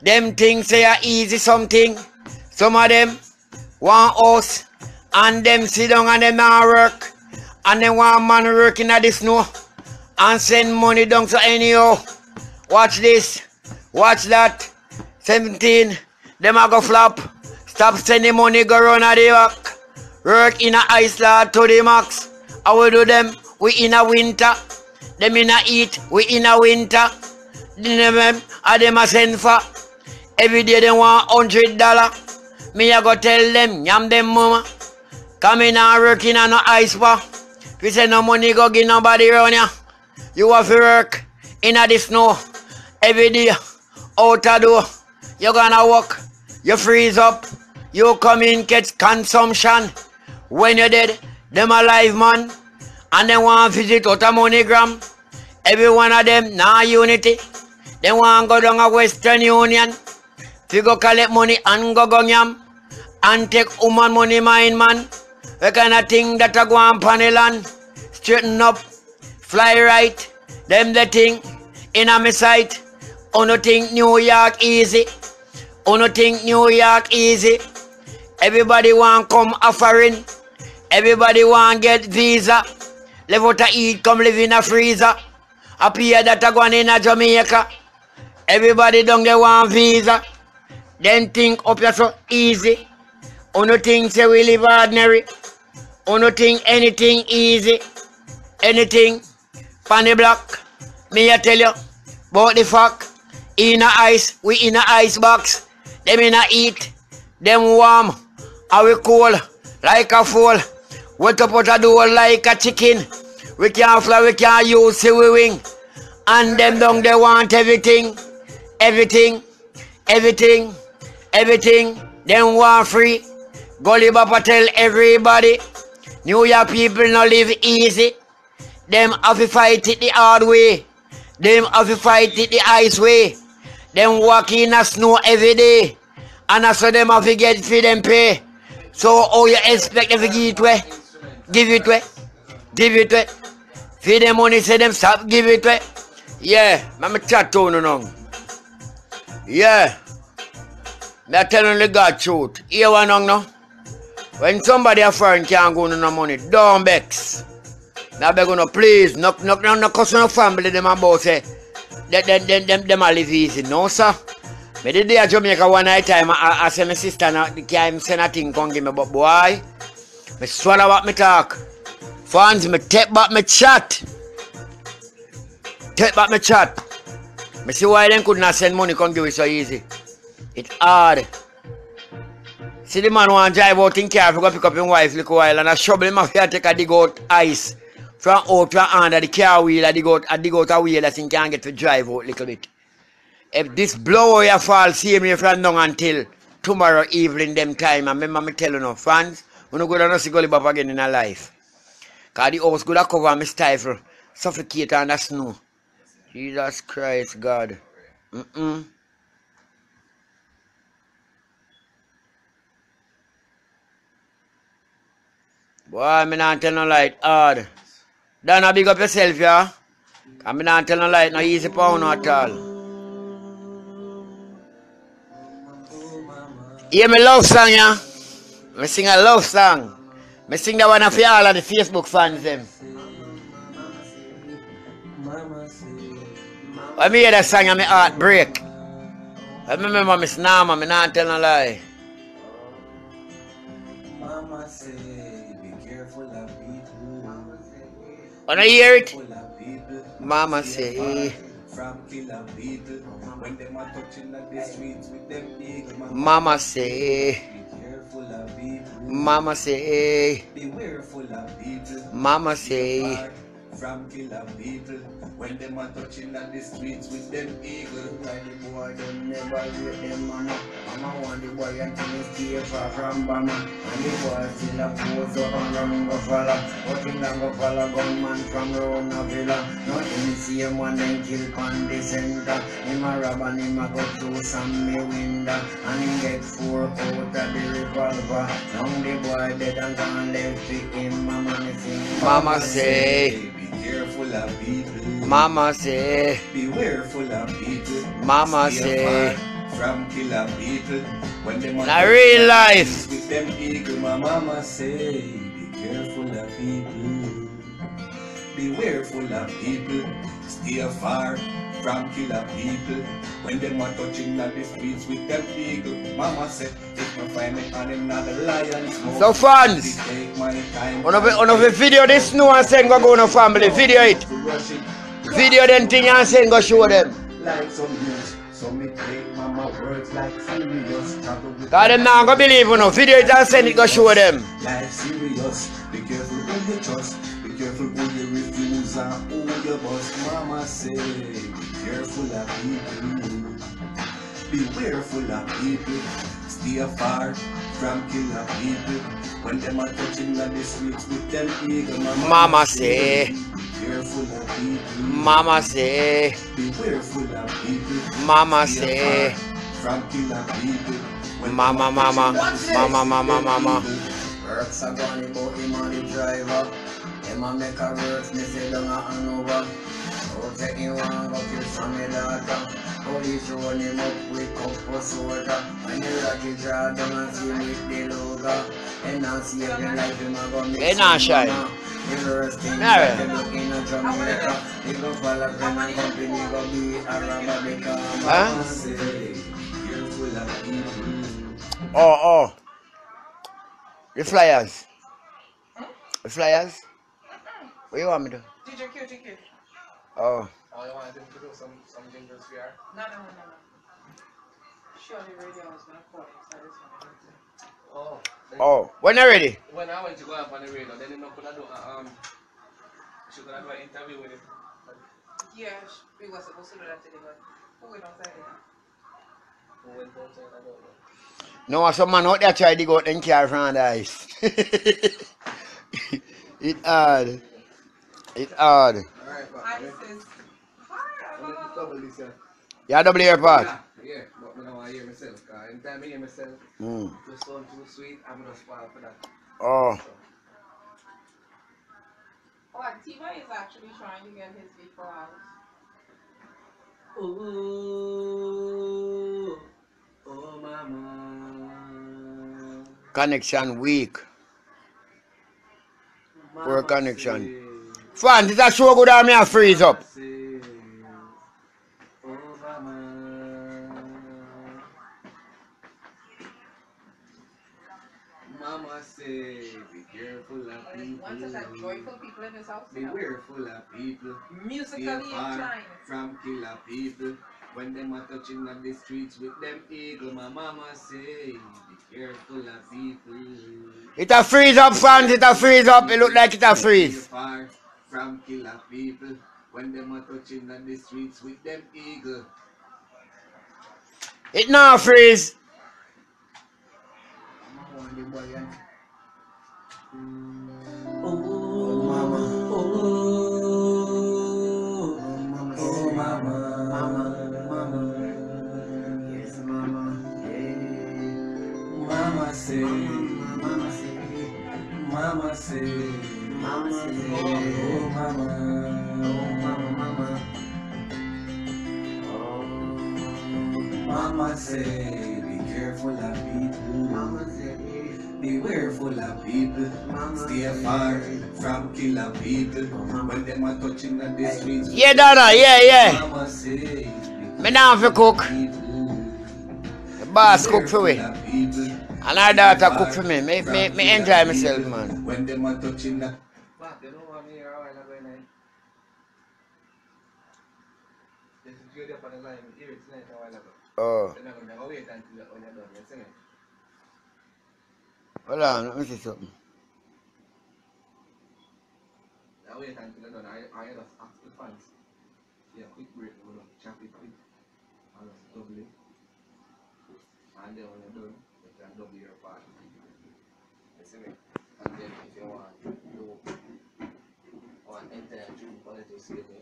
Them things say are easy something. Some of them want house. And them sit down and them not work. And they want man working at the snow. And send money down to anyhow. Watch this. Watch that. 17. Them a go flop. Stop sending money go run at the back. Work in a ice lot to the max. How we do them? We in a winter. Them in a heat. We in a winter. Them a send for. Every day they want $100. Me a go tell them, yam them mama. Come in and work in a no ice bar. If you say no money go give nobody around ya. You have to work in a the snow. Every day. Out the door. You gonna work. You freeze up. You come in get consumption. When you're dead, them alive man. And they want to visit out a MoneyGram. Every one of them now unity. They want to go down a Western Union. To go collect money and go yam. And take woman money mine man. The kind of thing that a go on panel land. Straighten up. Fly right. Them the thing. In a me sight. Uno think New York easy. Uno think New York easy. Everybody want come offering. Everybody want get visa. Live out to eat, come live in a freezer. Up here that a going in a Jamaica. Everybody don't get one visa. Then think up here so easy. Uno think say we live ordinary. Uno think anything easy. Anything. Funny block. Me I tell you. About the fact. In a ice. We in a ice box. Them in a heat. Them warm. And we cold. Like a fool. Wet up out a door like a chicken. We can't fly, we can't use, see we wing. And them down they want everything. Everything. everything, them want free. Gully Bapa tell everybody, New York people no live easy. Them have to fight it the hard way. Them have to fight it the ice way. Them walk in the snow every day. And so them have to get for them pay. So how you expect them to give it way? Give it way. Give it way. Feed them money, say them stop, give it way. Yeah, I'm chat to you now. Yeah. I'm telling the God truth. Here one now. When somebody a foreign can't go no money, don't vex. Now beg no please, no cause no family them about say them a live easy. No sir. Me did there Jamaica one night time I say my sister now the guy say nothing come give me but boy. Me swallow what me talk. Fans me take back me chat. Take back me chat. Me see why them could not send money come give it so easy. It's hard. See the man want to drive out in car, go pick up his wife little while and I shovel him off here take a dig out ice. From out from under the car wheel, I dig out a wheel that he can get to drive out a little bit. If this blow you fall, see me from now until tomorrow evening them time. And remember me tell you no, fans, we don't go down to see Gully Bapa again in our life. Because the house could have cover me stifle, suffocate on the snow. Jesus Christ, God. Boy, I'm not tell no light hard. Don't big up yourself, yeah? I'm not tell no light, no easy pound at all. Hear me love song, yeah? I sing a love song. I sing that one for all of the Facebook fans, them. When I hear that song, my heart break. I remember my snama, I'm not tell no lie. When I hear it, Mama say, Mama say, Mama say, Mama say, from killer people when them are touching on the streets with them eagle. Like the boy them never with them mama. Mama want the boy until he stay far from Bama. And the boy still a pose up and run go follow. But him not go follow gunman from round a villa. Nothing see him one then kill pan the center. Him a rob and him a go through some me window. And him get 4 out of the revolver. Now the boy dead and gone left with him. Mama say, careful of people. Mama say, beware full of people. Mama say, from killer people. When them in a real life. With them eagle, my mama say, be careful of people. Beware full of people. Stay far from killer people. When them are touching on the streets with them eagle, mama said, if I find me on another lion. So fans, one of the video this snow and saying go no family, video it. Video them thing and saying go show them. Like some news, so me take mama words like serious. Cause them now go believe you know, video it and send it go show them. Life serious, be careful who you trust, be careful who you refuse and who you bust. Mama say, be careful of people, beware full of people. Stay far from killer people. When them are touching on the streets with them eagle, Mama say, careful of people. Mama say, beware full of people. Mama say, from killer people. Mama. Works are gone about him on the driver. Him a make a works, me say down a Hanover. Oh, take him one go kill some daughter. Police run him up with cup of soda. And the rocky draw down and see him with the logo. And now see every life him a go mix Hey, nah, shy. the first thing that they look in a Jamaica. They go follow friend and company go be a robber because mama say, careful of people. Oh. The flyers. The flyers? What you want me to do? DJ QTQ. Oh. Oh, you want them to do some jingles here? No. Surely radio is gonna call it, so this one. Oh. When you ready? When I went to go up on the radio, then you know could I do she could have do an interview with him. Yeah, we were supposed to do that today, but who we don't say that? went outside, I don't know. No, some man out there try to go out and car from the ice. It's hard. It's hard. Alright, but And it says, I'm going to double this, yeah. You double your part? Yeah, but I don't want to hear myself. Because anytime I hear myself, just sound too sweet, I'm going to spoil for that. Oh. So, oh, and Tiva is actually trying to get his V4 out. ooh, oh mama. Connection weak. Poor Mama connection. say, Fun, this a show good on me and freeze up. say, oh mama. Mama say, be careful of There's one such people. joyful people in this house. Beware full of people. Musically Stay far inclined. from killer people. When them are touching on the streets with them eagle, my mama say, be careful of people. It a freeze up, fans. It a freeze up. It look like it a freeze. Stay far from killer people. When them are touching on the streets with them eagle. It now freeze. Oh, mama. Oh, mama. Mama. Yes, mama. Yeah. Mama say. Mama say. Mama say. Mama say. Oh, mama. Oh, mama. Oh. Mama say, be careful of people. Mama say. Beware full of people. Stay far from killer people. When them are touching on the streets. Yeah, Donna. Yeah. Mama say, Me now have to cook. The boss cook for me. And our daughter cook for me. Me enjoy myself, man. When them are touching the... But they don't want me here a while ago, night. This is good up on the line. Here it's night a while ago. Oh. They're not going to wait until when you're done. You're singing. Hold on, let me see something. Now wait until you're done. I just ask the fans. Yeah, quick break. We're going to chop it quick. And just double it. And then when you're done, you can double your part. You see me? And then if you want to enter a June quality save me.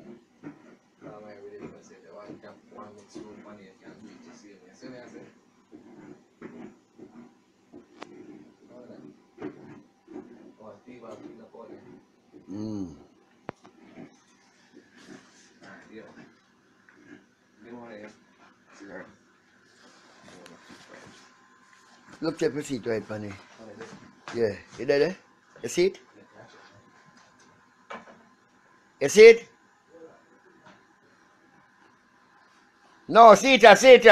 Now I really going to say that one can one mix room money you can do it to save me. You see me? I say? Oh, Steve, I'll clean up all that. Alright, yeah. Good morning. Sure. Look at the seat right, Bunny. Yeah, you there? You see it? You see it? No, see it. Alright, see it.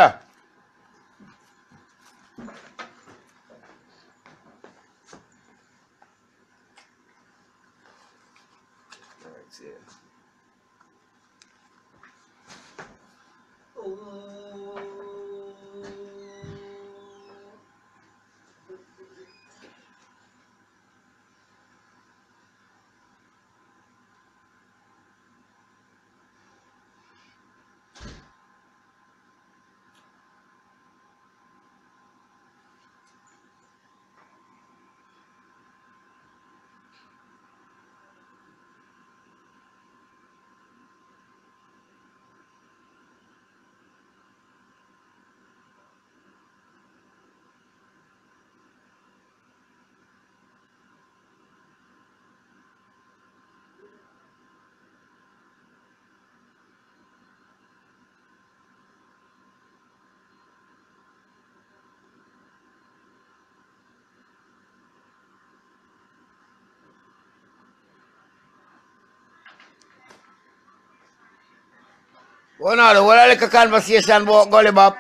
Well, no, what I like a conversation about Gully Bob.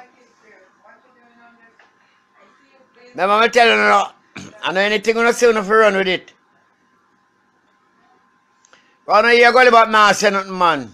Remember me telling you, I know anything you don't say, you have to run with it. I know you Gully Bob now say nothing, man.